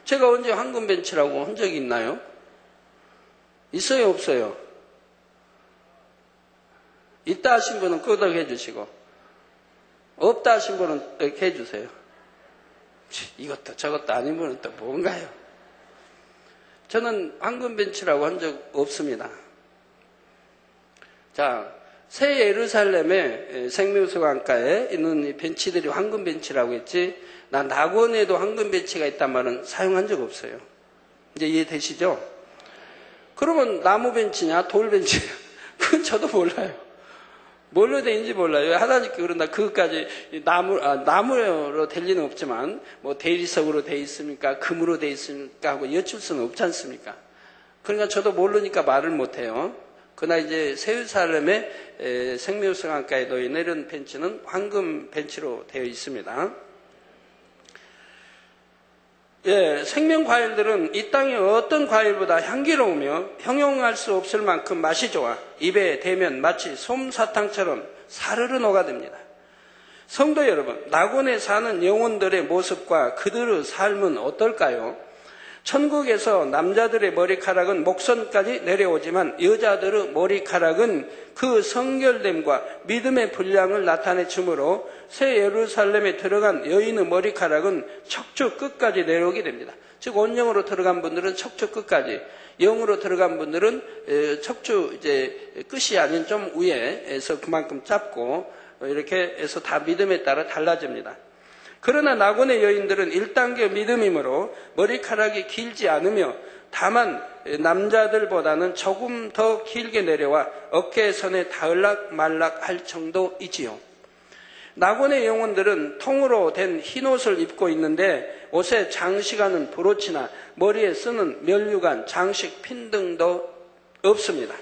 D: 제가 언제 황금 벤치라고 한 적이 있나요? 있어요, 없어요? 있다 하신 분은 끄덕해 주시고, 없다 하신 분은 이렇게 해주세요. 이것도 저것도 아닌 분은 또 뭔가요? 저는 황금 벤치라고 한 적 없습니다. 자, 새 예루살렘의 생명수 강가에 있는 이 벤치들이 황금 벤치라고 했지, 나 낙원에도 황금 벤치가 있단 말은 사용한 적 없어요. 이제 이해되시죠? 그러면 나무 벤치냐, 돌 벤치냐? 그건 저도 몰라요. 뭘로 돼 있는지 몰라요. 하나님께 그런다. 그것까지 나무로 될 리는 없지만, 뭐 대리석으로 돼 있습니까? 금으로 돼 있습니까? 하고 여쭐 수는 없지 않습니까? 그러니까 저도 모르니까 말을 못해요. 그러나 이제 예루살렘의 생명수 강가에 놓여 있는 이런 벤치는 황금 벤치로 되어 있습니다. 예, 생명 과일들은 이 땅의 어떤 과일보다 향기로우며 형용할 수 없을 만큼 맛이 좋아 입에 대면 마치 솜사탕처럼 사르르 녹아듭니다. 성도 여러분, 낙원에 사는 영혼들의 모습과 그들의 삶은 어떨까요? 천국에서 남자들의 머리카락은 목선까지 내려오지만 여자들의 머리카락은 그 성결됨과 믿음의 분량을 나타내 주므로 새 예루살렘에 들어간 여인의 머리카락은 척추 끝까지 내려오게 됩니다. 즉 온영으로 들어간 분들은 척추 끝까지, 영으로 들어간 분들은 척추 이제 끝이 아닌 좀 위에서 그만큼 짧고 이렇게 해서 다 믿음에 따라 달라집니다. 그러나 낙원의 여인들은 1단계 믿음이므로 머리카락이 길지 않으며 다만 남자들보다는 조금 더 길게 내려와 어깨선에 닿을락 말락 할 정도이지요. 낙원의 영혼들은 통으로 된 흰옷을 입고 있는데 옷에 장식하는 브로치나 머리에 쓰는 면류관, 장식, 핀 등도 없습니다.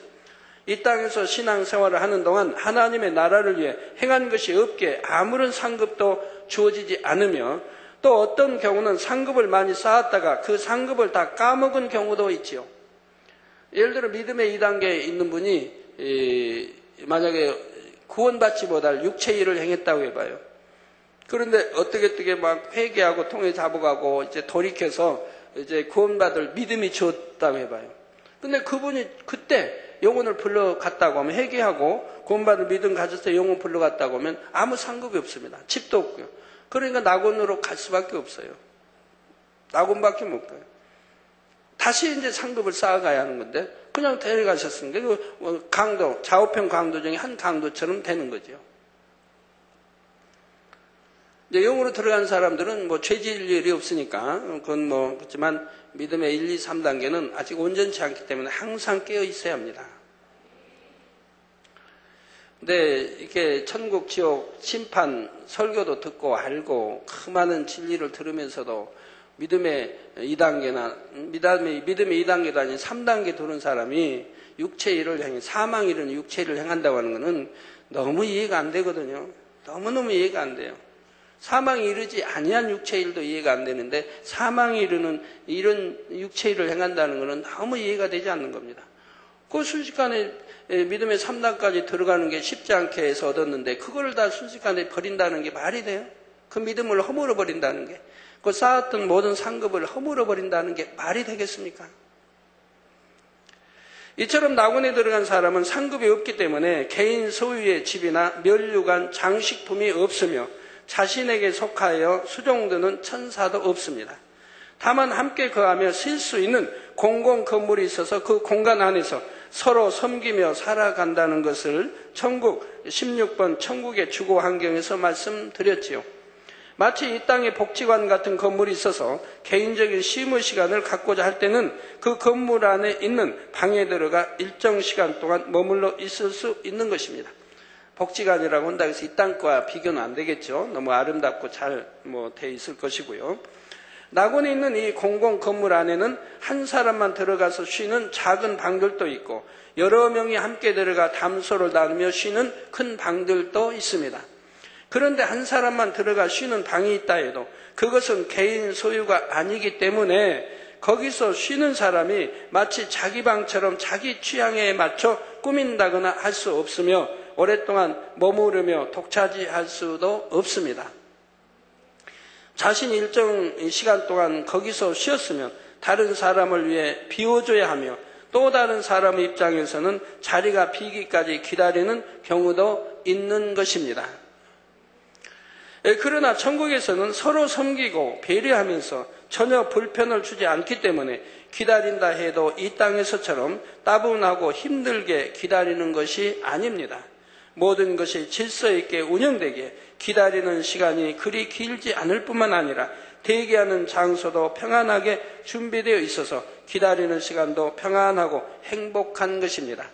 D: 이 땅에서 신앙생활을 하는 동안 하나님의 나라를 위해 행한 것이 없기에 아무런 상급도 주어지지 않으며 또 어떤 경우는 상급을 많이 쌓았다가 그 상급을 다 까먹은 경우도 있지요. 예를 들어 믿음의 2단계에 있는 분이 만약에 구원받지 못할 육체 일을 행했다고 해봐요. 그런데 어떻게 막 회개하고 통에 잡아가고 이제 돌이켜서 이제 구원받을 믿음이 주었다고 해봐요. 근데 그분이 그때 영혼을 불러갔다고 하면 회개하고 구원받을 믿음 가져서 영혼 불러갔다고 하면 아무 상급이 없습니다. 집도 없고요. 그러니까 낙원으로 갈 수밖에 없어요. 낙원밖에 못 가요. 다시 이제 상급을 쌓아가야 하는 건데 그냥 데려가셨으니까 그 강도, 좌우편 강도 중에 한 강도처럼 되는 거죠. 이제 영으로 들어간 사람들은 뭐 죄질 일이 없으니까 그건 뭐 그렇지만 믿음의 1, 2, 3단계는 아직 온전치 않기 때문에 항상 깨어 있어야 합니다. 근데 이렇게 천국, 지옥, 심판, 설교도 듣고 알고 그 많은 진리를 들으면서도 믿음의 2단계나 믿음의 2단계도 아닌 3단계 두는 사람이 육체 일을 행해 사망 일은 육체 일을 행한다고 하는 것은 너무 이해가 안 되거든요. 너무너무 이해가 안 돼요. 사망에 이르지 아니한 육체 일도 이해가 안 되는데 사망에 이르는 이런 육체 일을 행한다는 것은 너무 이해가 되지 않는 겁니다. 그 순식간에 믿음의 3단까지 들어가는 게 쉽지 않게 해서 얻었는데 그걸 다 순식간에 버린다는 게 말이 돼요? 그 믿음을 허물어 버린다는 게, 그 쌓았던 모든 상급을 허물어 버린다는 게 말이 되겠습니까? 이처럼 낙원에 들어간 사람은 상급이 없기 때문에 개인 소유의 집이나 면류관, 장식품이 없으며 자신에게 속하여 수종드는 천사도 없습니다. 다만 함께 거하며 쉴 수 있는 공공 건물이 있어서 그 공간 안에서 서로 섬기며 살아간다는 것을 천국 16번 천국의 주거 환경에서 말씀드렸지요. 마치 이 땅에 복지관 같은 건물이 있어서 개인적인 쉬무 시간을 갖고자 할 때는 그 건물 안에 있는 방에 들어가 일정 시간 동안 머물러 있을 수 있는 것입니다. 복지관이라고 한다고 해서 이 땅과 비교는 안 되겠죠. 너무 아름답고 잘 돼 있을 것이고요. 낙원에 있는 이 공공 건물 안에는 한 사람만 들어가서 쉬는 작은 방들도 있고 여러 명이 함께 들어가 담소를 나누며 쉬는 큰 방들도 있습니다. 그런데 한 사람만 들어가 쉬는 방이 있다 해도 그것은 개인 소유가 아니기 때문에 거기서 쉬는 사람이 마치 자기 방처럼 자기 취향에 맞춰 꾸민다거나 할 수 없으며 오랫동안 머무르며 독차지할 수도 없습니다. 자신이 일정 시간 동안 거기서 쉬었으면 다른 사람을 위해 비워줘야 하며 또 다른 사람의 입장에서는 자리가 비기까지 기다리는 경우도 있는 것입니다. 그러나 천국에서는 서로 섬기고 배려하면서 전혀 불편을 주지 않기 때문에 기다린다 해도 이 땅에서처럼 따분하고 힘들게 기다리는 것이 아닙니다. 모든 것이 질서 있게 운영되기에 기다리는 시간이 그리 길지 않을 뿐만 아니라 대기하는 장소도 평안하게 준비되어 있어서 기다리는 시간도 평안하고 행복한 것입니다.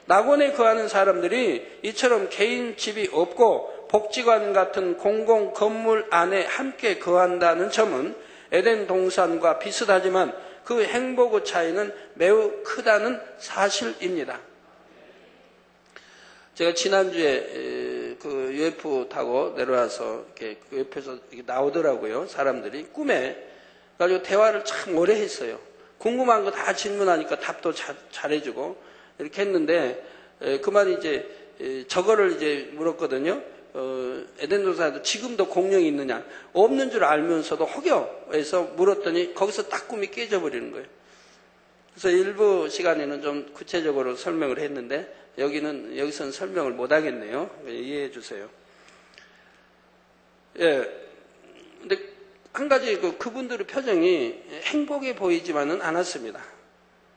D: 낙원에 거하는 사람들이 이처럼 개인 집이 없고 복지관 같은 공공 건물 안에 함께 거한다는 점은 에덴 동산과 비슷하지만 그 행복의 차이는 매우 크다는 사실입니다. 제가 지난주에 그 UFO 타고 내려와서 이렇게 그 옆에서 이렇게 나오더라고요. 사람들이 꿈에 가지고 대화를 참 오래 했어요. 궁금한 거 다 질문하니까 답도 잘해주고 이렇게 했는데 그만 이제 저거를 이제 물었거든요. 에덴 동산에도 지금도 공룡이 있느냐? 없는 줄 알면서도 혹여해서 물었더니 거기서 딱 꿈이 깨져버리는 거예요. 그래서 일부 시간에는 좀 구체적으로 설명을 했는데 여기서는 설명을 못 하겠네요. 이해해 주세요. 예. 근데 한 가지 그분들의 표정이 행복해 보이지만은 않았습니다.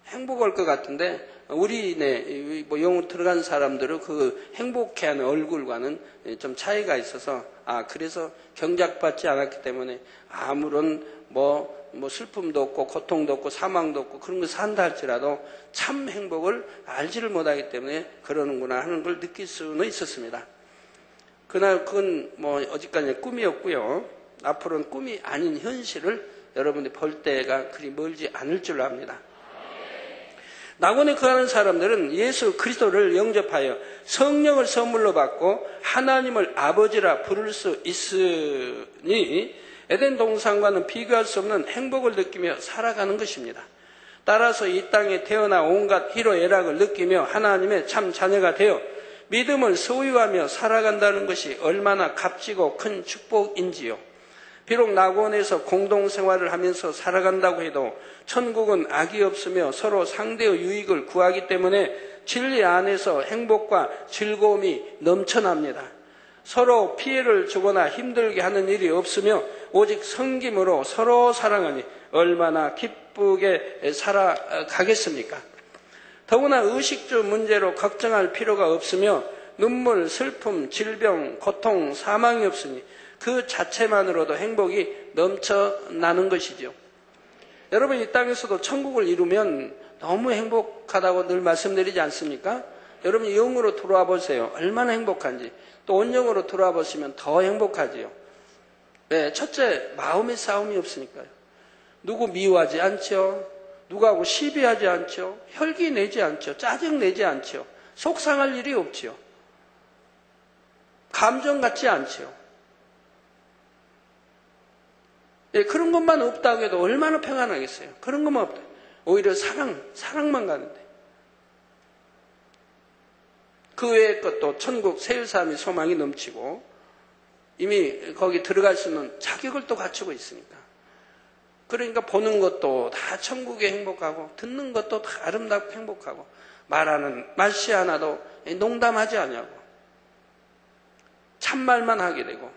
D: 행복할 것 같은데 우리네 영혼 들어간 사람들은 그 행복해하는 얼굴과는 좀 차이가 있어서 그래서 경작받지 않았기 때문에 아무런 슬픔도 없고 고통도 없고 사망도 없고 그런 거 산다 할지라도 참 행복을 알지를 못하기 때문에 그러는구나 하는 걸 느낄 수는 있었습니다. 그날 그건 어디까지 꿈이었고요. 앞으로는 꿈이 아닌 현실을 여러분들이 볼 때가 그리 멀지 않을 줄로 압니다. 낙원에 거하는 사람들은 예수 그리스도를 영접하여 성령을 선물로 받고 하나님을 아버지라 부를 수 있으니 에덴 동산과는 비교할 수 없는 행복을 느끼며 살아가는 것입니다. 따라서 이 땅에 태어나 온갖 희로애락을 느끼며 하나님의 참 자녀가 되어 믿음을 소유하며 살아간다는 것이 얼마나 값지고 큰 축복인지요. 비록 낙원에서 공동생활을 하면서 살아간다고 해도 천국은 악이 없으며 서로 상대의 유익을 구하기 때문에 진리 안에서 행복과 즐거움이 넘쳐납니다. 서로 피해를 주거나 힘들게 하는 일이 없으며 오직 섬김으로 서로 사랑하니 얼마나 기쁘게 살아가겠습니까? 더구나 의식주 문제로 걱정할 필요가 없으며 눈물, 슬픔, 질병, 고통, 사망이 없으니 그 자체만으로도 행복이 넘쳐나는 것이죠. 여러분 이 땅에서도 천국을 이루면 너무 행복하다고 늘 말씀드리지 않습니까? 여러분 영으로 들어와 보세요. 얼마나 행복한지. 또 온영으로 들어와 보시면 더 행복하지요. 네, 첫째 마음의 싸움이 없으니까요. 누구 미워하지 않죠. 누구하고 시비하지 않죠. 혈기 내지 않죠. 짜증 내지 않죠. 속상할 일이 없지요. 감정 같지 않죠. 네, 그런 것만 없다고 해도 얼마나 평안하겠어요. 그런 것만 없다. 오히려 사랑만 가는데. 그 외의 것도 천국 세일사함이 소망이 넘치고 이미 거기 들어갈 수 있는 자격을 또 갖추고 있으니까. 그러니까 보는 것도 다 천국에 행복하고 듣는 것도 다 아름답고 행복하고 말하는 말씨 하나도 농담하지 않냐고 참말만 하게 되고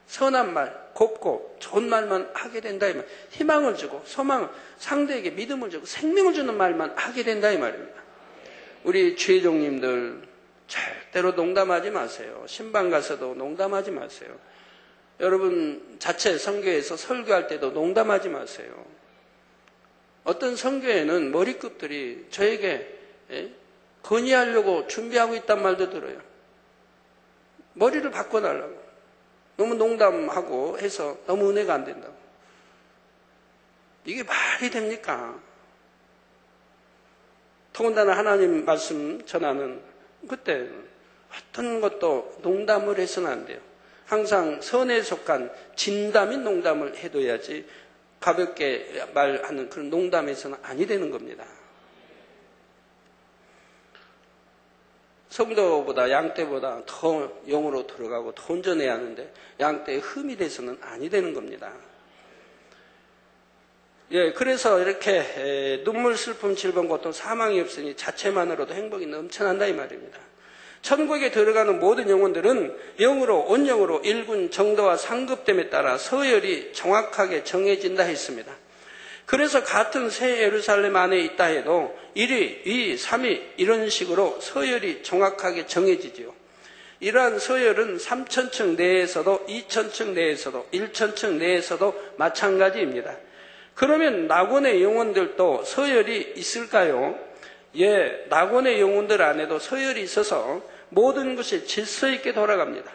D: 선한 말, 곱고 좋은 말만 하게 된다 이 말. 희망을 주고 소망을 상대에게 믿음을 주고 생명을 주는 말만 하게 된다 이 말입니다. 우리 주의종님들 절대로 농담하지 마세요. 신방 가서도 농담하지 마세요. 여러분 자체 선교에서 설교할 때도 농담하지 마세요. 어떤 선교에는 머리급들이 저에게 건의하려고 준비하고 있단 말도 들어요. 머리를 바꿔달라고. 너무 농담하고 해서 너무 은혜가 안 된다고. 이게 말이 됩니까? 더군다나 하나님 말씀 전하는 그때 어떤 것도 농담을 해서는 안 돼요. 항상 선에 속한 진담인 농담을 해둬야지 가볍게 말하는 그런 농담에서는 아니 되는 겁니다. 성도보다 양떼보다 더 영으로 들어가고 더 온전해야 하는데 양떼의 흠이 돼서는 아니 되는 겁니다. 예, 그래서 이렇게 눈물, 슬픔, 질병, 고통, 사망이 없으니 자체만으로도 행복이 넘쳐난다 이 말입니다. 천국에 들어가는 모든 영혼들은 영으로, 온영으로 일군 정도와 상급됨에 따라 서열이 정확하게 정해진다 했습니다. 그래서 같은 새 예루살렘 안에 있다 해도 1위, 2위, 3위 이런 식으로 서열이 정확하게 정해지지요. 이러한 서열은 3,000층 내에서도 2,000층 내에서도 1,000층 내에서도 마찬가지입니다. 그러면 낙원의 영혼들도 서열이 있을까요? 예, 낙원의 영혼들 안에도 서열이 있어서 모든 것이 질서 있게 돌아갑니다.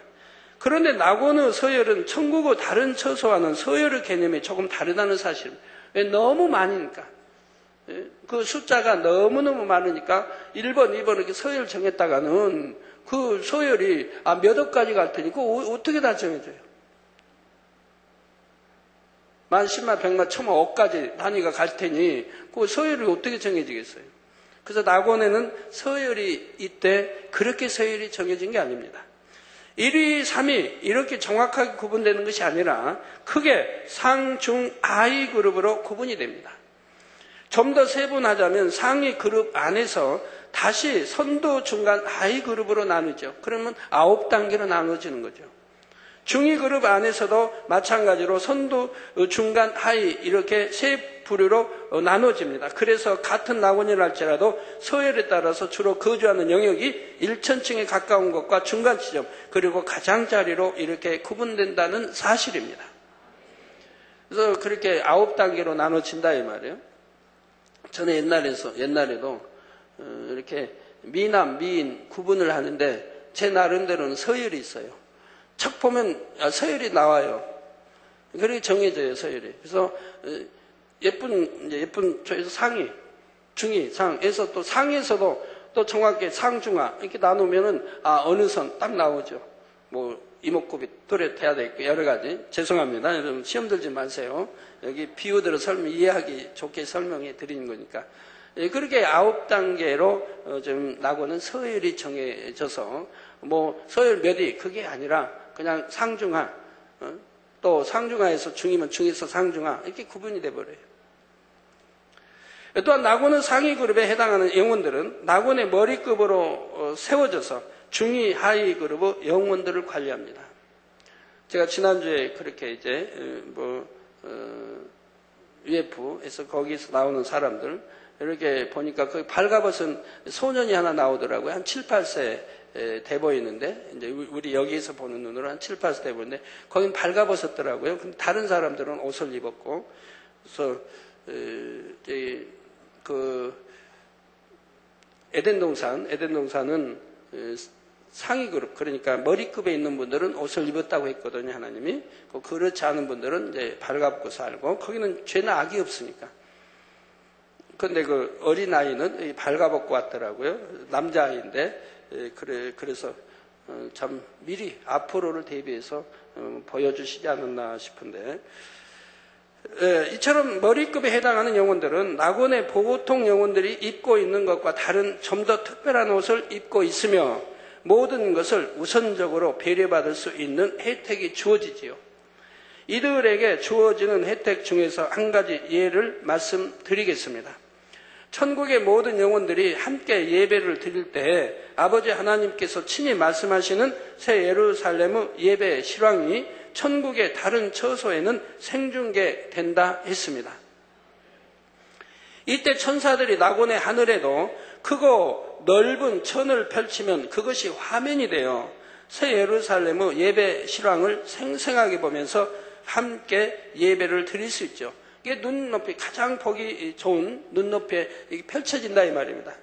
D: 그런데 낙원의 서열은 천국의 다른 처소와는 서열의 개념이 조금 다르다는 사실입니다. 왜? 너무 많으니까. 그 숫자가 너무너무 많으니까 1번, 2번 이렇게 서열 정했다가는 그 서열이 몇 억까지 갈 테니 그거 어떻게 다 정해져요? 만, 10만, 100만, 1000만, 억까지 단위가 갈 테니 그 서열이 어떻게 정해지겠어요? 그래서 낙원에는 서열이 있대 그렇게 서열이 정해진 게 아닙니다. 1위, 3위 이렇게 정확하게 구분되는 것이 아니라 크게 상, 중, 하위 그룹으로 구분이 됩니다. 좀 더 세분하자면 상위 그룹 안에서 다시 선도, 중간, 하위 그룹으로 나누죠. 그러면 9단계로 나눠지는 거죠. 중위 그룹 안에서도 마찬가지로 선도, 중간, 하위 이렇게 세 부류로 나눠집니다. 그래서 같은 낙원이라 할지라도 서열에 따라서 주로 거주하는 영역이 1,000층에 가까운 것과 중간 지점 그리고 가장자리로 이렇게 구분된다는 사실입니다. 그래서 그렇게 9단계로 나눠진다 이 말이에요. 저는 옛날에도 이렇게 미남, 미인 구분을 하는데 제 나름대로는 서열이 있어요. 척 보면 서열이 나와요. 그렇게 정해져요, 서열이. 그래서 예쁜 조에서 상위, 중위, 상에서 또 상에서도 또 정확하게 상중하 이렇게 나누면은 어느 선 딱 나오죠. 뭐 이목구비 뚜렷해야 되겠고 여러 가지. 죄송합니다. 여러분 시험 들지 마세요. 여기 비유대로 이해하기 좋게 설명해 드리는 거니까. 그렇게 9단계로 좀 낙원은 서열이 정해져서 뭐 서열 몇위 그게 아니라 그냥 상중하, 또 상중하에서 중이면 중에서 상중하 이렇게 구분이 돼버려요. 또한 낙원의 상위 그룹에 해당하는 영혼들은 낙원의 머리급으로 세워져서 중위, 하위 그룹의 영혼들을 관리합니다. 제가 지난주에 그렇게 이제 UF에서 거기서 나오는 사람들 이렇게 보니까 거기 발가벗은 소년이 하나 나오더라고요. 한 7, 8세 돼 보이는데, 이제 우리 여기에서 보는 눈으로 한 7, 8세 돼 보이는데, 거긴 발가벗었더라고요. 근데 다른 사람들은 옷을 입었고, 그래서, 에덴동산은 상위 그룹, 그러니까 머리급에 있는 분들은 옷을 입었다고 했거든요, 하나님이. 그렇지 않은 분들은 이제 발가벗고 살고, 거기는 죄나 악이 없으니까. 근데 그 어린아이는 발가벗고 왔더라고요. 남자아이인데, 그래서 참 미리 앞으로를 대비해서 보여주시지 않았나 싶은데, 이처럼 머리급에 해당하는 영혼들은 낙원의 보통 영혼들이 입고 있는 것과 다른 좀 더 특별한 옷을 입고 있으며 모든 것을 우선적으로 배려받을 수 있는 혜택이 주어지지요. 이들에게 주어지는 혜택 중에서 한 가지 예를 말씀드리겠습니다. 천국의 모든 영혼들이 함께 예배를 드릴 때 아버지 하나님께서 친히 말씀하시는 새 예루살렘의 예배 실황이 천국의 다른 처소에는 생중계된다 했습니다. 이때 천사들이 낙원의 하늘에도 크고 넓은 천을 펼치면 그것이 화면이 돼요. 새 예루살렘의 예배 실황을 생생하게 보면서 함께 예배를 드릴 수 있죠. 이게 눈높이, 가장 보기 좋은 눈높이에 이게 펼쳐진다 이 말입니다.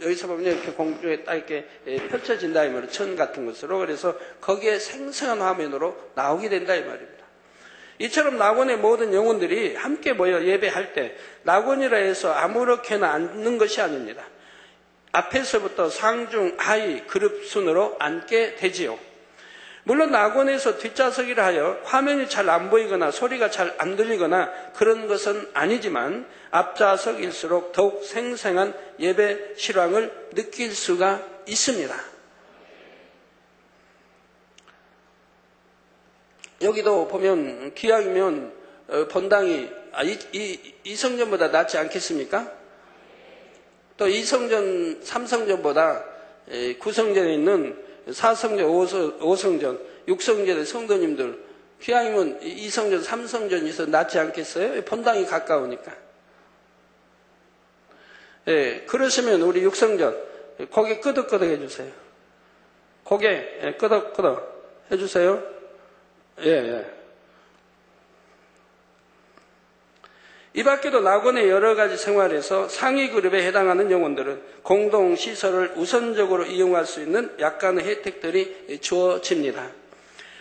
D: 여기서 보면 이렇게 공중에 딱 이렇게 펼쳐진다 이 말이에요. 천 같은 것으로. 그래서 거기에 생생한 화면으로 나오게 된다 이 말입니다. 이처럼 낙원의 모든 영혼들이 함께 모여 예배할 때 낙원이라 해서 아무렇게나 앉는 것이 아닙니다. 앞에서부터 상중, 하위, 그룹 순으로 앉게 되지요. 물론 낙원에서 뒷좌석이라 하여 화면이 잘 안 보이거나 소리가 잘 안 들리거나 그런 것은 아니지만 앞좌석일수록 더욱 생생한 예배 실황을 느낄 수가 있습니다. 여기도 보면 기왕이면 본당이 이 성전보다 낫지 않겠습니까? 또 이 성전 3성전보다 9성전에 있는 4성전, 5성전, 6성전의 성도님들 기왕이면 2성전, 3성전이 있어 낫지 않겠어요? 본당이 가까우니까. 그러시면 우리 6성전 고개 끄덕끄덕 해주세요. 고개 끄덕끄덕 해주세요. 예. 이 밖에도 낙원의 여러 가지 생활에서 상위 그룹에 해당하는 영혼들은 공동시설을 우선적으로 이용할 수 있는 약간의 혜택들이 주어집니다.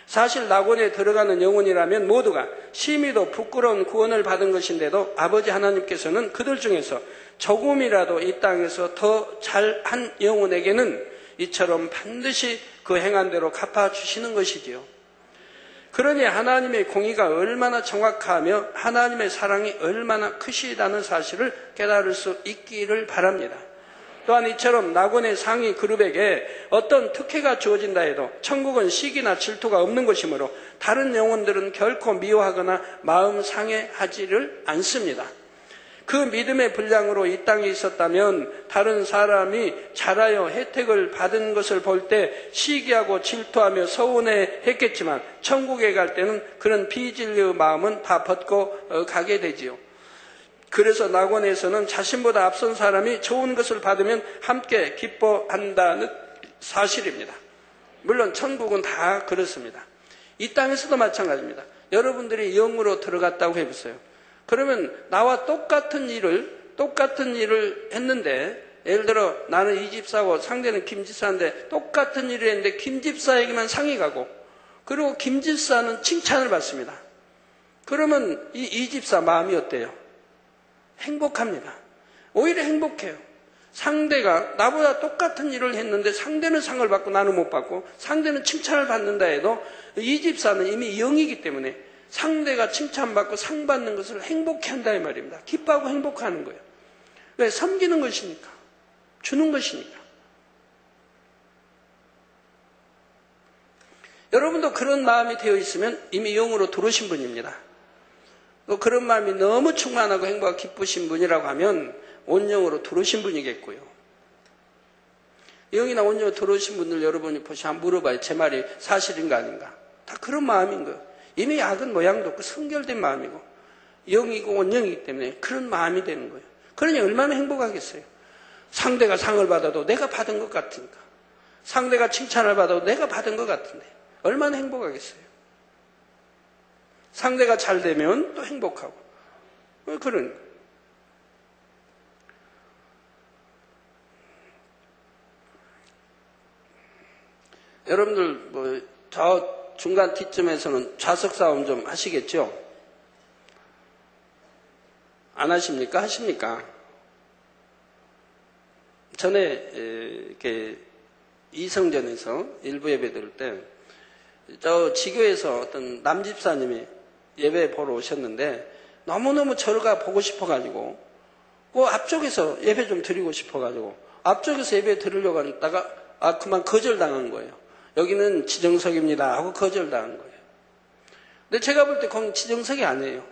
D: 사실 낙원에 들어가는 영혼이라면 모두가 심히도 부끄러운 구원을 받은 것인데도 아버지 하나님께서는 그들 중에서 조금이라도 이 땅에서 더 잘한 영혼에게는 이처럼 반드시 그 행한 대로 갚아주시는 것이지요. 그러니 하나님의 공의가 얼마나 정확하며 하나님의 사랑이 얼마나 크시다는 사실을 깨달을 수 있기를 바랍니다. 또한 이처럼 낙원의 상위 그룹에게 어떤 특혜가 주어진다 해도 천국은 시기나 질투가 없는 것이므로 다른 영혼들은 결코 미워하거나 마음 상해하지를 않습니다. 그 믿음의 분량으로 이 땅에 있었다면 다른 사람이 잘하여 혜택을 받은 것을 볼 때 시기하고 질투하며 서운해했겠지만 천국에 갈 때는 그런 비진리의 마음은 다 벗고 가게 되지요. 그래서 낙원에서는 자신보다 앞선 사람이 좋은 것을 받으면 함께 기뻐한다는 사실입니다. 물론 천국은 다 그렇습니다. 이 땅에서도 마찬가지입니다. 여러분들이 영으로 들어갔다고 해보세요. 그러면 나와 똑같은 일을 했는데, 예를 들어 나는 이 집사고 상대는 김 집사인데 똑같은 일을 했는데 김 집사에게만 상이 가고, 그리고 김 집사는 칭찬을 받습니다. 그러면 이 집사 마음이 어때요? 행복합니다. 오히려 행복해요. 상대가 나보다 똑같은 일을 했는데 상대는 상을 받고 나는 못 받고, 상대는 칭찬을 받는다 해도 이 집사는 이미 영이기 때문에 상대가 칭찬받고 상 받는 것을 행복해한다 이 말입니다. 기뻐하고 행복하는 거예요. 왜? 섬기는 것이니까. 주는 것이니까. 여러분도 그런 마음이 되어 있으면 이미 영으로 들어오신 분입니다. 또 그런 마음이 너무 충만하고 행복하고 기쁘신 분이라고 하면 온영으로 들어오신 분이겠고요. 영이나 온영으로 들어오신 분들 여러분이 보시 한번 물어봐요. 제 말이 사실인가 아닌가. 다 그런 마음인 거예요. 이미 작은 모양도 없고 성결된 마음이고 영이고 온영이기 때문에 그런 마음이 되는 거예요. 그러니 얼마나 행복하겠어요. 상대가 상을 받아도 내가 받은 것 같으니까. 상대가 칭찬을 받아도 내가 받은 것 같은데 얼마나 행복하겠어요. 상대가 잘 되면 또 행복하고. 그런 여러분들 저 중간 T쯤에서는 좌석 싸움 좀 하시겠죠? 안 하십니까? 하십니까? 전에 이렇게 이성전에서 일부 예배 드릴 때 저 지교에서 어떤 남집사님이 예배 보러 오셨는데 너무너무 저가 보고 싶어가지고 그 앞쪽에서 예배 좀 드리고 싶어가지고 앞쪽에서 예배 드리려고 하다가 그만 거절당한 거예요. 여기는 지정석입니다 하고 거절당한 거예요. 근데 제가 볼 때 거기 지정석이 아니에요.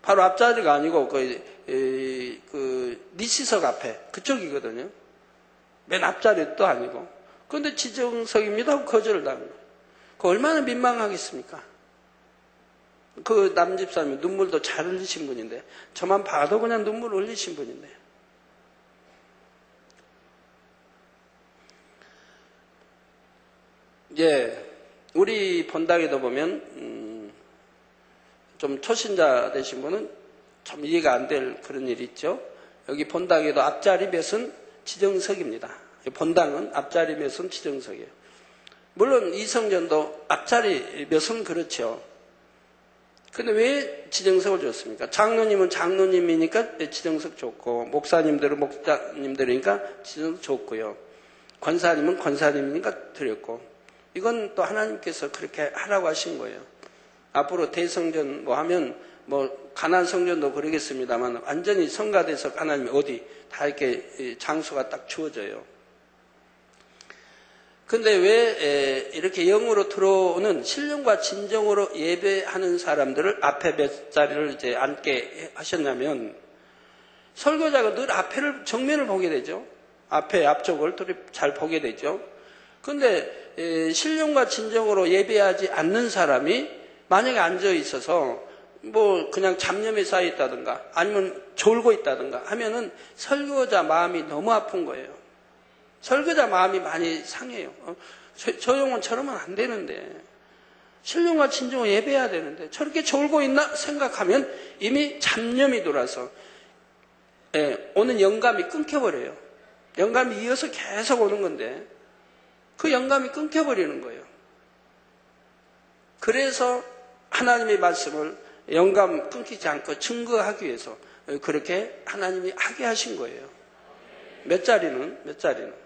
D: 바로 앞자리가 아니고 그 니시석 앞에 그쪽이거든요. 맨 앞자리도 아니고. 그런데 지정석입니다 하고 거절당한 거예요. 그 얼마나 민망하겠습니까? 그 남집사님이 눈물도 잘 흘리신 분인데 저만 봐도 그냥 눈물 흘리신 분인데 우리 본당에도 보면 좀 초신자 되신 분은 좀 이해가 안 될 그런 일이 있죠. 여기 본당에도 앞자리 몇은 지정석입니다. 본당은 앞자리 몇은 지정석이에요. 물론 이성전도 앞자리 몇은 그렇죠. 근데 왜 지정석을 줬습니까? 장로님은 장로님이니까 지정석 줬고, 목사님들은 목사님들이니까 지정석 줬고요. 권사님은 권사님이니까 드렸고, 이건 또 하나님께서 그렇게 하라고 하신 거예요. 앞으로 대성전 뭐 하면 뭐 가나안 성전도 그러겠습니다만 완전히 성가돼서 하나님이 어디 다 이렇게 장소가 딱 주어져요. 근데 왜 이렇게 영으로 들어오는 신령과 진정으로 예배하는 사람들을 앞에 몇 자리를 이제 앉게 하셨냐면, 설교자가 늘 앞에를 정면을 보게 되죠. 앞쪽을 잘 보게 되죠. 근데 신령과 진정으로 예배하지 않는 사람이 만약에 앉아 있어서 뭐 그냥 잡념에 쌓여 있다든가 아니면 졸고 있다든가 하면은 설교자 마음이 너무 아픈 거예요. 설교자 마음이 많이 상해요. 저 영혼처럼은 안 되는데, 신령과 진정으로 예배해야 되는데 저렇게 졸고 있나 생각하면 이미 잡념이 돌아서 오는 영감이 끊겨버려요. 영감이 이어서 계속 오는 건데 그 영감이 끊겨버리는 거예요. 그래서 하나님의 말씀을 영감 끊기지 않고 증거하기 위해서 그렇게 하나님이 하게 하신 거예요. 몇 자리는.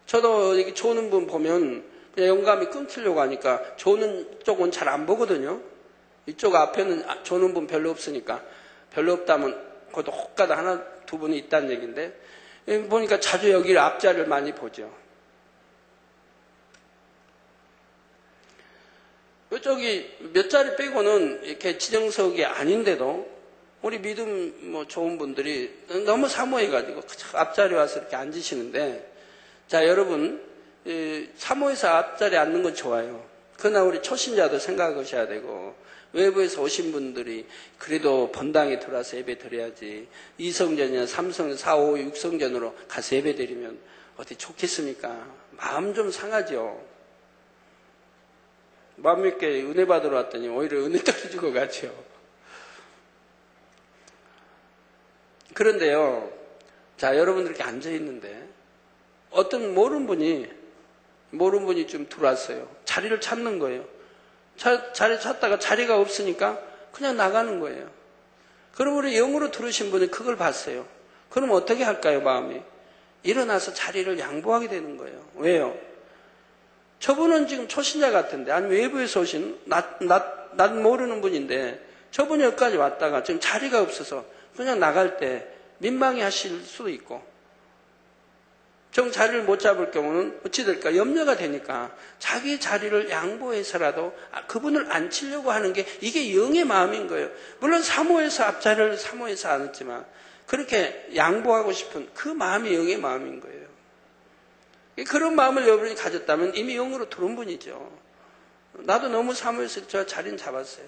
D: 저도 이렇게 조는 분 보면 영감이 끊기려고 하니까 조는 쪽은 잘 안 보거든요. 이쪽 앞에는 조는 분 별로 없으니까, 별로 없다면 그것도 혹가다 하나 두 분이 있다는 얘기인데, 보니까 자주 여기 앞자리를 많이 보죠. 이쪽이 몇 자리 빼고는 이렇게 지정석이 아닌데도 우리 믿음 뭐 좋은 분들이 너무 사모해가지고 앞자리 와서 이렇게 앉으시는데, 자, 여러분, 사모해서 앞자리에 앉는 건 좋아요. 그러나 우리 초신자도 생각하셔야 되고, 외부에서 오신 분들이 그래도 본당에 들어와서 예배 드려야지, 2성전이나 3성전, 4, 5, 6성전으로 가서 예배 드리면 어디 좋겠습니까? 마음 좀 상하죠. 마음 있게 은혜 받으러 왔더니 오히려 은혜 떨어지고 가죠. 그런데요, 자, 여러분들 이렇게 앉아있는데 어떤 모르는 분이 좀 들어왔어요. 자리를 찾는 거예요. 자리 찾다가 자리가 없으니까 그냥 나가는 거예요. 그럼 우리 영으로 들으신 분이 그걸 봤어요. 그럼 어떻게 할까요, 마음이? 일어나서 자리를 양보하게 되는 거예요. 왜요? 저분은 지금 초신자 같은데, 아니면 외부에서 오신 난 모르는 분인데 저분이 여기까지 왔다가 지금 자리가 없어서 그냥 나갈 때 민망해 하실 수도 있고, 정 자리를 못 잡을 경우는 어찌 될까? 염려가 되니까 자기 자리를 양보해서라도 그분을 앉히려고 하는 게 이게 영의 마음인 거예요. 물론 사모해서 앞자리를 사모해서 않았지만 그렇게 양보하고 싶은 그 마음이 영의 마음인 거예요. 그런 마음을 여러분이 가졌다면 이미 영으로 들어온 분이죠. 나도 너무 사모해서 저 자리는 잡았어요.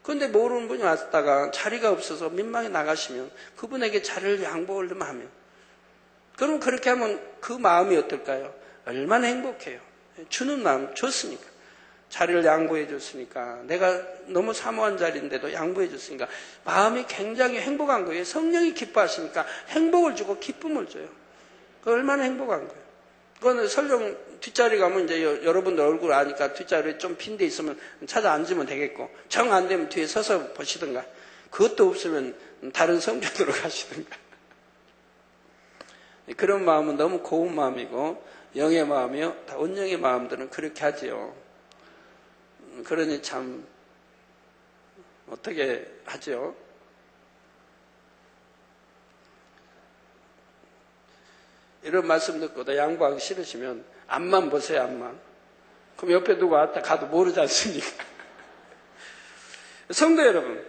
D: 그런데 모르는 분이 왔다가 자리가 없어서 민망해 나가시면 그분에게 자리를 양보하려면 하면, 그럼 그렇게 하면 그 마음이 어떨까요? 얼마나 행복해요. 주는 마음 줬으니까. 자리를 양보해 줬으니까. 내가 너무 사모한 자리인데도 양보해 줬으니까 마음이 굉장히 행복한 거예요. 성령이 기뻐하시니까 행복을 주고 기쁨을 줘요. 그 얼마나 행복한 거예요. 그거는 설령 뒷자리 가면 이제 여러분들 얼굴 아니까 뒷자리에 좀 빈 데 있으면 찾아 앉으면 되겠고, 정 안 되면 뒤에 서서 보시든가, 그것도 없으면 다른 성전으로 가시든가. 그런 마음은 너무 고운 마음이고, 영의 마음이요, 다 온영의 마음들은 그렇게 하지요. 그러니 참 어떻게 하죠? 이런 말씀 듣고도 양보하기 싫으시면 앞만 보세요, 앞만. 그럼 옆에 누가 왔다 가도 모르지 않습니까? 성도 여러분,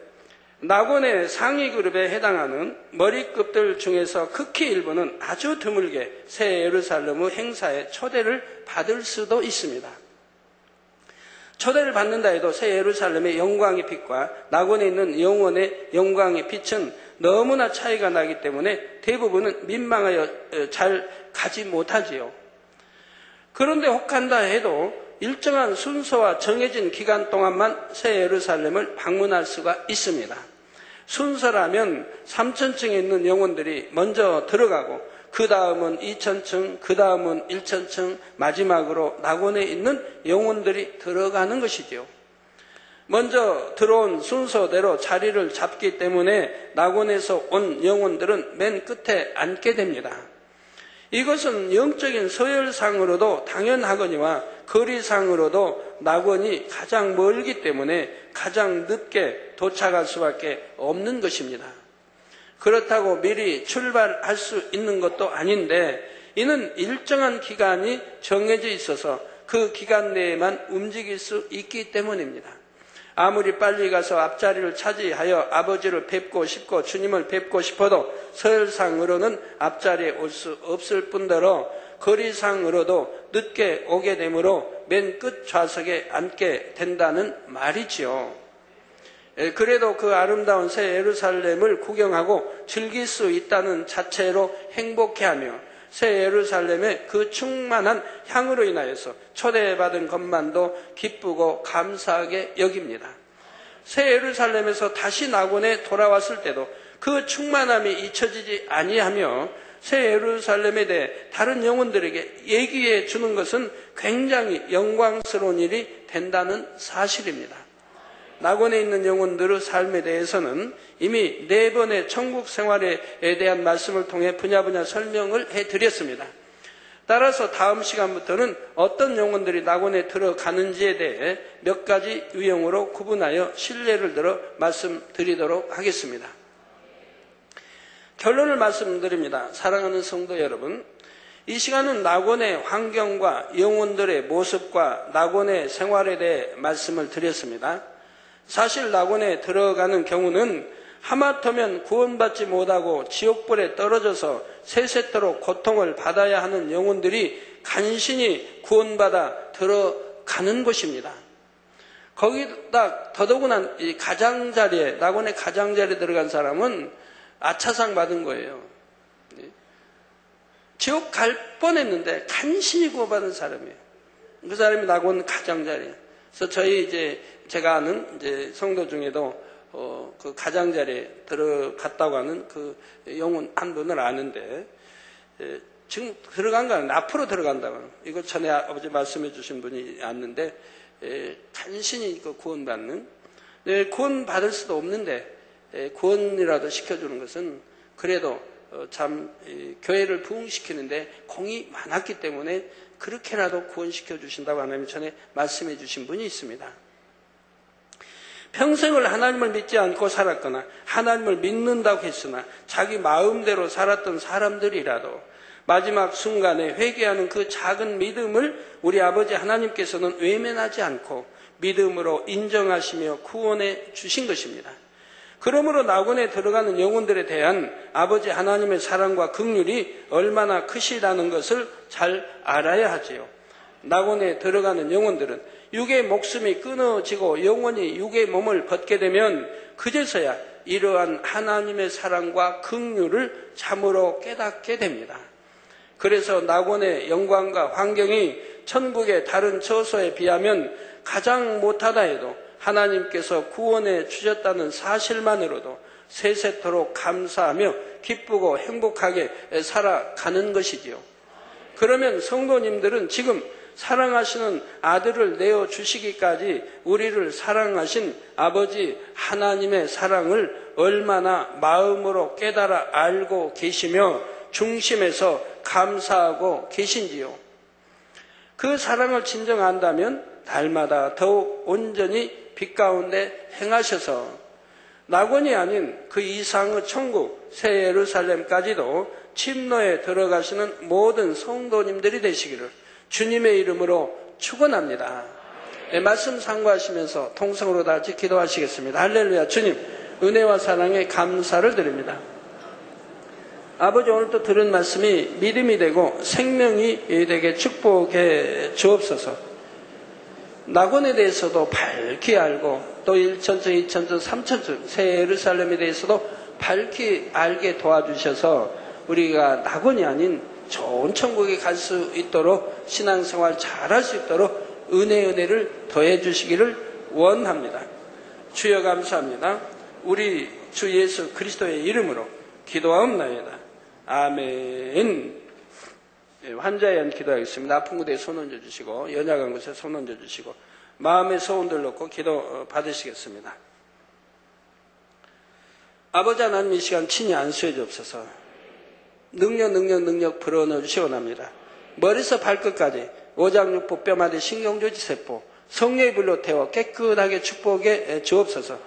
D: 낙원의 상위 그룹에 해당하는 머리급들 중에서 극히 일부는 아주 드물게 새 예루살렘의 행사에 초대를 받을 수도 있습니다. 초대를 받는다 해도 새 예루살렘의 영광의 빛과 낙원에 있는 영원의 영광의 빛은 너무나 차이가 나기 때문에 대부분은 민망하여 잘 가지 못하지요. 그런데 혹한다 해도 일정한 순서와 정해진 기간 동안만 새 예루살렘을 방문할 수가 있습니다. 순서라면 3천층에 있는 영혼들이 먼저 들어가고 그 다음은 2천층, 그 다음은 1천층, 마지막으로 낙원에 있는 영혼들이 들어가는 것이지요. 먼저 들어온 순서대로 자리를 잡기 때문에 낙원에서 온 영혼들은 맨 끝에 앉게 됩니다. 이것은 영적인 서열상으로도 당연하거니와 거리상으로도 낙원이 가장 멀기 때문에 가장 늦게 도착할 수밖에 없는 것입니다. 그렇다고 미리 출발할 수 있는 것도 아닌데 이는 일정한 기간이 정해져 있어서 그 기간 내에만 움직일 수 있기 때문입니다. 아무리 빨리 가서 앞자리를 차지하여 아버지를 뵙고 싶고 주님을 뵙고 싶어도 서열상으로는 앞자리에 올 수 없을 뿐더러 거리상으로도 늦게 오게 되므로 맨 끝 좌석에 앉게 된다는 말이지요. 그래도 그 아름다운 새 예루살렘을 구경하고 즐길 수 있다는 자체로 행복해하며 새 예루살렘의 그 충만한 향으로 인하여서 초대받은 것만도 기쁘고 감사하게 여깁니다. 새 예루살렘에서 다시 낙원에 돌아왔을 때도 그 충만함이 잊혀지지 아니하며 새 예루살렘에 대해 다른 영혼들에게 얘기해 주는 것은 굉장히 영광스러운 일이 된다는 사실입니다. 낙원에 있는 영혼들의 삶에 대해서는 이미 4번의 천국 생활에 대한 말씀을 통해 분야분야 설명을 해드렸습니다. 따라서 다음 시간부터는 어떤 영혼들이 낙원에 들어가는지에 대해 몇 가지 유형으로 구분하여 신뢰를 들어 말씀드리도록 하겠습니다. 결론을 말씀드립니다. 사랑하는 성도 여러분, 이 시간은 낙원의 환경과 영혼들의 모습과 낙원의 생활에 대해 말씀을 드렸습니다. 사실 낙원에 들어가는 경우는 하마터면 구원받지 못하고 지옥불에 떨어져서 세세토록 고통을 받아야 하는 영혼들이 간신히 구원받아 들어가는 곳입니다. 거기다 더더구나 이 가장자리에, 낙원의 가장자리에 들어간 사람은 아차상 받은 거예요. 지옥 갈 뻔했는데 간신히 구원받은 사람이에요. 그 사람이 낙원 가장자리에. 그래서 제가 아는 성도 중에도 그 가장자리에 들어갔다고 하는 그 영혼 한 분을 아는데, 지금 들어간 거 아니에요. 앞으로 들어간다고 하는. 이거 전에 아버지 말씀해 주신 분이 왔는데, 간신히 그 구원받는, 구원받을 수도 없는데, 구원이라도 시켜주는 것은 그래도 참 교회를 부흥시키는데 공이 많았기 때문에 그렇게라도 구원시켜 주신다고 하나님 전에 말씀해 주신 분이 있습니다. 평생을 하나님을 믿지 않고 살았거나 하나님을 믿는다고 했으나 자기 마음대로 살았던 사람들이라도 마지막 순간에 회개하는 그 작은 믿음을 우리 아버지 하나님께서는 외면하지 않고 믿음으로 인정하시며 구원해 주신 것입니다. 그러므로 낙원에 들어가는 영혼들에 대한 아버지 하나님의 사랑과 긍휼이 얼마나 크시다는 것을 잘 알아야 하지요. 낙원에 들어가는 영혼들은 육의 목숨이 끊어지고 영원히 육의 몸을 벗게 되면 그제서야 이러한 하나님의 사랑과 긍휼을 참으로 깨닫게 됩니다. 그래서 낙원의 영광과 환경이 천국의 다른 처소에 비하면 가장 못하다 해도 하나님께서 구원해 주셨다는 사실만으로도 세세토록 감사하며 기쁘고 행복하게 살아가는 것이지요. 그러면 성도님들은 지금 사랑하시는 아들을 내어주시기까지 우리를 사랑하신 아버지 하나님의 사랑을 얼마나 마음으로 깨달아 알고 계시며 중심에서 감사하고 계신지요. 그 사랑을 진정 안다면 날마다 더욱 온전히 빛 가운데 행하셔서 낙원이 아닌 그 이상의 천국 새 예루살렘까지도 침노에 들어가시는 모든 성도님들이 되시기를 주님의 이름으로 축원합니다. 말씀 상고하시면서 통성으로 다 같이 기도하시겠습니다. 할렐루야. 주님 은혜와 사랑에 감사를 드립니다. 아버지, 오늘 또 들은 말씀이 믿음이 되고 생명이 되게 축복해 주옵소서. 낙원에 대해서도 밝히 알고 또 1천층, 2천층, 3천층 새 예루살렘에 대해서도 밝히 알게 도와주셔서 우리가 낙원이 아닌 좋은 천국에 갈 수 있도록 신앙생활 잘할 수 있도록 은혜를 더해 주시기를 원합니다. 주여 감사합니다. 우리 주 예수 그리스도의 이름으로 기도하옵나이다. 아멘. 환자에 대한 기도하겠습니다. 아픈 곳에 손 얹어주시고 연약한 곳에 손 얹어주시고 마음의 소원들 놓고 기도 받으시겠습니다. 아버지 하나님, 이 시간 친히 안수해 주옵소서. 능력 불어넣어 주시옵나이다. 머리에서 발끝까지 오장육부 뼈마디 신경조지 세포 성령의 불로 태워 깨끗하게 축복해 주옵소서.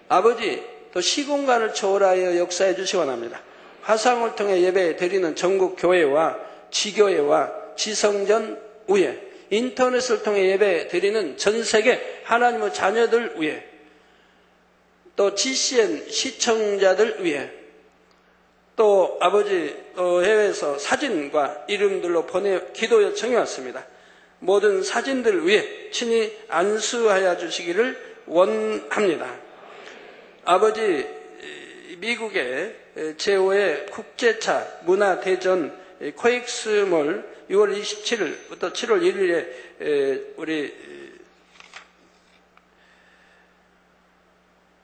D: 아버지, 또 시공간을 초월하여 역사해 주시옵나이다. 화상을 통해 예배 드리는 전국 교회와 지교회와 지성전 위에, 인터넷을 통해 예배 드리는 전 세계 하나님의 자녀들 위에, 또 GCN 시청자들 위에, 또 아버지 또 해외에서 사진과 이름들로 보내 기도 요청이 왔습니다. 모든 사진들 위에 친히 안수하여 주시기를 원합니다. 아버지, 미국의 제5회 국제차 문화대전 코엑스몰 6월 27일부터 7월 1일에 우리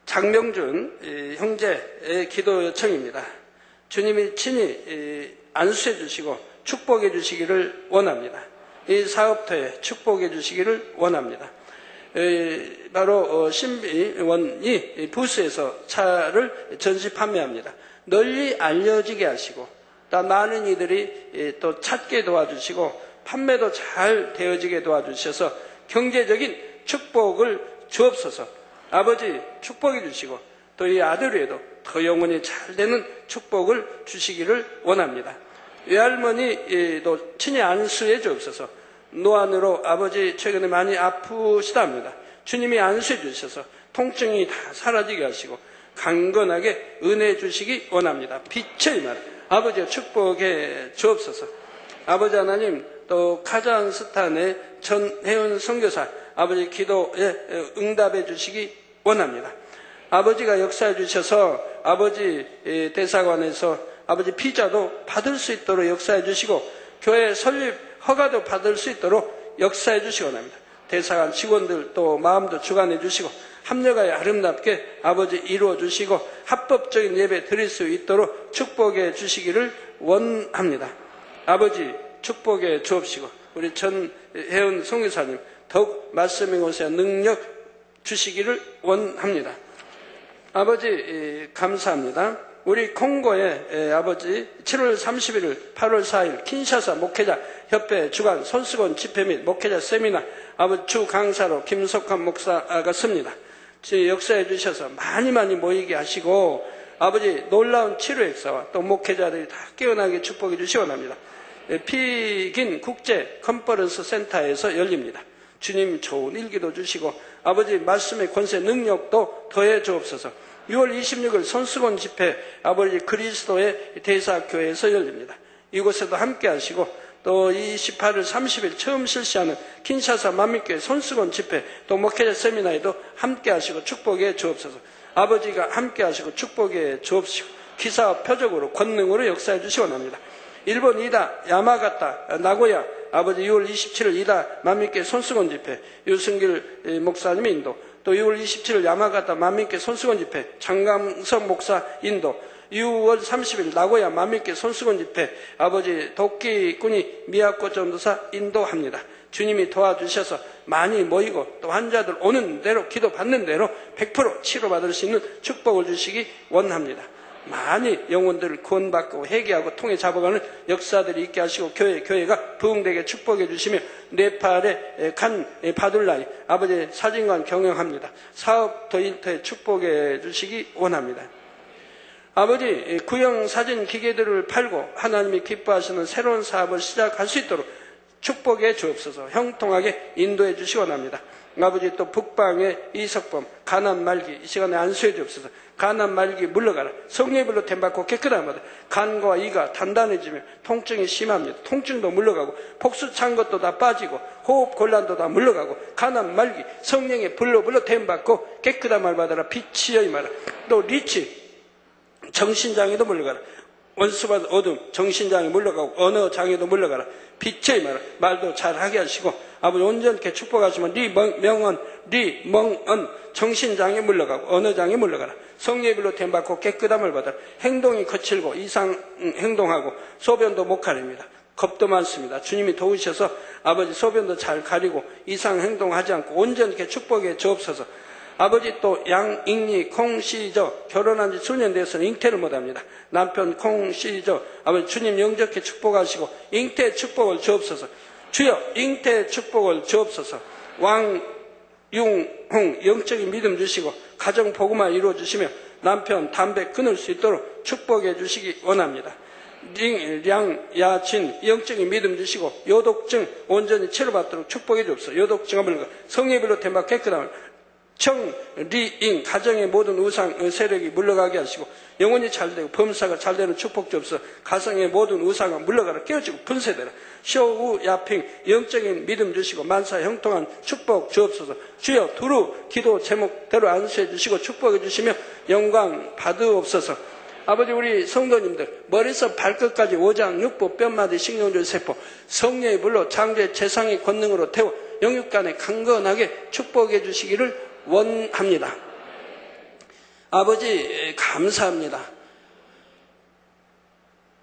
D: 장명준 형제의 기도 요청입니다. 주님이 친히 안수해 주시고 축복해 주시기를 원합니다. 이 사업터에 축복해 주시기를 원합니다. 바로 신비원이 부스에서 차를 전시 판매합니다. 널리 알려지게 하시고 또 많은 이들이 또 찾게 도와주시고 판매도 잘 되어지게 도와주셔서 경제적인 축복을 주옵소서. 아버지, 축복해 주시고 또 이 아들 외에도 더 영혼이 잘 되는 축복을 주시기를 원합니다. 외할머니도 친히 안수해 주옵소서. 노안으로 아버지 최근에 많이 아프시답니다. 주님이 안수해 주셔서 통증이 다 사라지게 하시고 강건하게 은혜 주시기 원합니다. 빛의 말 아버지가 축복해 주옵소서. 아버지 하나님, 또 카자흐스탄의 전혜연 선교사 아버지 기도에 응답해 주시기 원합니다. 아버지가 역사해 주셔서 아버지 대사관에서 아버지 비자도 받을 수 있도록 역사해 주시고 교회 설립 허가도 받을 수 있도록 역사해 주시기 원합니다. 대사관 직원들 또 마음도 주관해 주시고 합력하여 아름답게 아버지 이루어 주시고 합법적인 예배 드릴 수 있도록 축복해 주시기를 원합니다. 아버지, 축복해 주옵시고 우리 전혜은 선교사님 더욱 말씀의 곳에 능력 주시기를 원합니다. 아버지, 감사합니다. 우리 콩고의 아버지 7월 31일 8월 4일 킨샤사 목회자 협회 주간 손수건 집회 및 목회자 세미나 아버지 주 강사로 김석환 목사가 씁니다. 역사해 주셔서 많이 모이게 하시고 아버지 놀라운 치료 역사와 또 목회자들이 다 깨어나게 축복해 주시기 원합니다. 피긴 국제 컨퍼런스 센터에서 열립니다. 주님 좋은 일기도 주시고 아버지 말씀의 권세 능력도 더해 주옵소서. 6월 26일 손수건 집회 아버지 그리스도의 대사교회에서 열립니다. 이곳에도 함께 하시고 또 28일 30일 처음 실시하는 킨샤사 만민교회 손수건 집회 또 목회자 세미나에도 함께 하시고 축복해 주옵소서. 아버지가 함께 하시고 축복해 주옵시고 기사와 표적으로 권능으로 역사해 주시기 원합니다. 일본 이다 야마가타 나고야 아버지 6월 27일 이다 만민교회 손수건 집회 유승길 목사님 인도 또 6월 27일 야마가타 만민교회 손수건 집회 장강석 목사 인도 6월 30일 나고야 만민교회 손수건 집회 아버지 도끼꾼이 미야코 전도사 인도합니다. 주님이 도와주셔서 많이 모이고 또 환자들 오는 대로 기도 받는 대로 100% 치료받을 수 있는 축복을 주시기 원합니다. 많이 영혼들을 구원받고 회개하고 통해 잡아가는 역사들이 있게 하시고 교회가 부흥되게 축복해 주시며 네팔의 간 바둘라이 아버지 사진관 경영합니다. 사업터 일터에 축복해 주시기 원합니다. 아버지 구형 사진 기계들을 팔고 하나님이 기뻐하시는 새로운 사업을 시작할 수 있도록 축복해 주옵소서. 형통하게 인도해 주시기 원합니다. 아버지 또 북방의 이석범 가난 말기 이 시간에 안수해 주옵소서. 가난 말기 물러가라. 성령의 불로 댐받고 깨끗한 마다 간과 이가 단단해지며 통증이 심합니다. 통증도 물러가고 복수 찬 것도 다 빠지고 호흡 곤란도 다 물러가고 가난 말기 성령의 불로 댐받고 깨끗한 말 받아라. 빛이여 임하라. 또 리치 정신장애도 물러가라. 원수받은 어둠, 정신장애 물러가고 언어장애도 물러가라. 빛의 말도 잘하게 하시고 아버지 온전케 축복하시면 네 명언, 네 멍언, 정신장애 물러가고 언어장애 물러가라. 성령의 불로 댐받고 깨끗함을 받아 행동이 거칠고 이상 행동하고 소변도 못 가립니다. 겁도 많습니다. 주님이 도우셔서 아버지 소변도 잘 가리고 이상 행동하지 않고 온전케 축복해 주옵소서. 아버지 또 양잉리 콩씨저 결혼한 지 수년 되어서는 잉태를 못합니다. 남편 콩씨저 아버지 주님 영접케 축복하시고 잉태 축복을 주옵소서. 주여 잉태 축복을 주옵소서. 왕융홍 영적인 믿음 주시고 가정 복음화 이루어 주시며 남편 담배 끊을 수 있도록 축복해 주시기 원합니다. 량야친 영적인 믿음 주시고 요독증 온전히 치료받도록 축복해 주옵소서. 요독증을 성령의 불로 댐받 깨끗함을 청리잉 가정의 모든 우상 세력이 물러가게 하시고 영혼이 잘되고 범사가 잘되는 축복 주옵소서. 가정의 모든 우상은 물러가라. 깨어지고 분쇄되라. 쇼우 야핑 영적인 믿음 주시고 만사 형통한 축복 주옵소서. 주여 두루 기도 제목대로 안수해 주시고 축복해 주시며 영광 받으옵소서. 아버지 우리 성도님들 머리에서 발끝까지 오장 육부 뼈마디 신경줄 세포 성령의 불로 창조의 재상의 권능으로 태워 영육간에 강건하게 축복해 주시기를 원합니다. 아버지 감사합니다.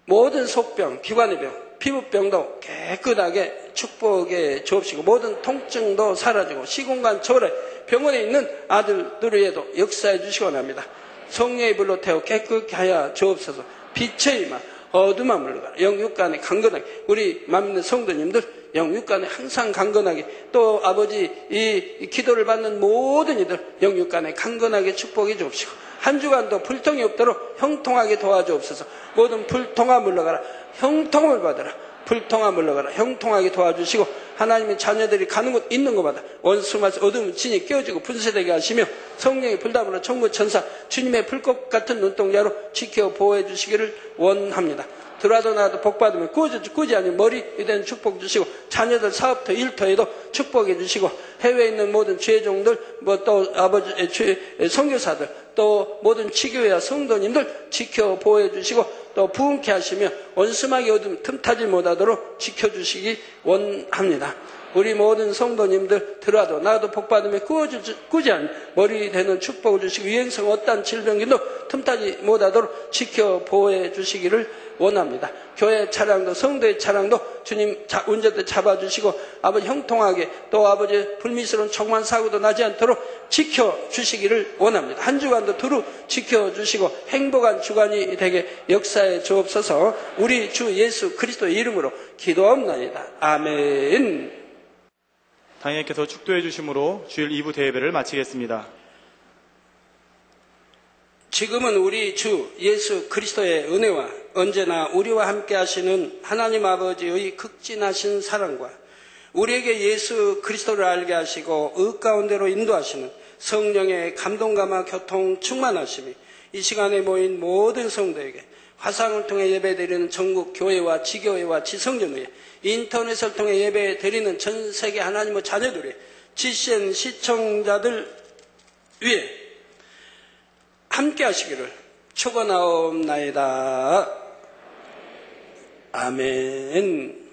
D: 모든 속병, 기관의 병, 피부병도 깨끗하게 축복해 주옵시고 모든 통증도 사라지고 시공간 초월해 병원에 있는 아들들 위에도 역사해 주시기 원합니다. 성령의 불로 태워 깨끗게 하여 주옵소서. 빛의 막 어둠아 물러가라. 영육간에 강건하게 우리 맘 있는 성도님들 영육간에 항상 강건하게 또 아버지 이 기도를 받는 모든 이들 영육간에 강건하게 축복해 주옵시고 한 주간도 불통이 없도록 형통하게 도와주옵소서. 모든 불통아 물러가라. 형통을 받아라. 불통아 물러가라. 형통하게 도와주시고 하나님의 자녀들이 가는 곳 있는 곳마다 원수마스 어둠 진이 깨어지고 분쇄되게 하시며 성령의 불담으로 천부 천사 주님의 불꽃 같은 눈동자로 지켜 보호해 주시기를 원합니다. 들어와도 나와도 복받으면 꾸지 아닌 머리 된 축복 주시고 자녀들 사업터 일터에도 축복해 주시고 해외에 있는 모든 죄종들 또 아버지 선교사들 또 모든 지교회와 성도님들 지켜 보호해 주시고 또 부흥케 하시며 원수막이 어둠 틈타지 못하도록 지켜주시기 원합니다. 우리 모든 성도님들 들어와도 나도 복받으며 꾸지 않은 머리 되는 축복을 주시고 유행성 어떠한 질병도 틈타지 못하도록 지켜 보호해 주시기를 원합니다. 교회 차량도 성도의 차량도 주님 운전대 잡아주시고 아버지 형통하게 또 아버지 불미스러운 총만 사고도 나지 않도록 지켜주시기를 원합니다. 한 주간도 두루 지켜주시고 행복한 주간이 되게 역사해 주옵소서. 우리 주 예수 그리스도의 이름으로 기도하옵나이다. 아멘.
A: 당회께서 축도해 주심으로 주일 2부 대예배를 마치겠습니다.
D: 지금은 우리 주 예수 그리스도의 은혜와 언제나 우리와 함께 하시는 하나님 아버지의 극진하신 사랑과 우리에게 예수 그리스도를 알게 하시고 의 가운데로 인도하시는 성령의 감동감화 교통 충만하심이 이 시간에 모인 모든 성도에게 화상을 통해 예배드리는 전국 교회와 지교회와 지성전회 인터넷을 통해 예배드리는 전 세계 하나님의 자녀들의 GCN 시청자들 위해 함께 하시기를 축원하옵나이다. 아멘.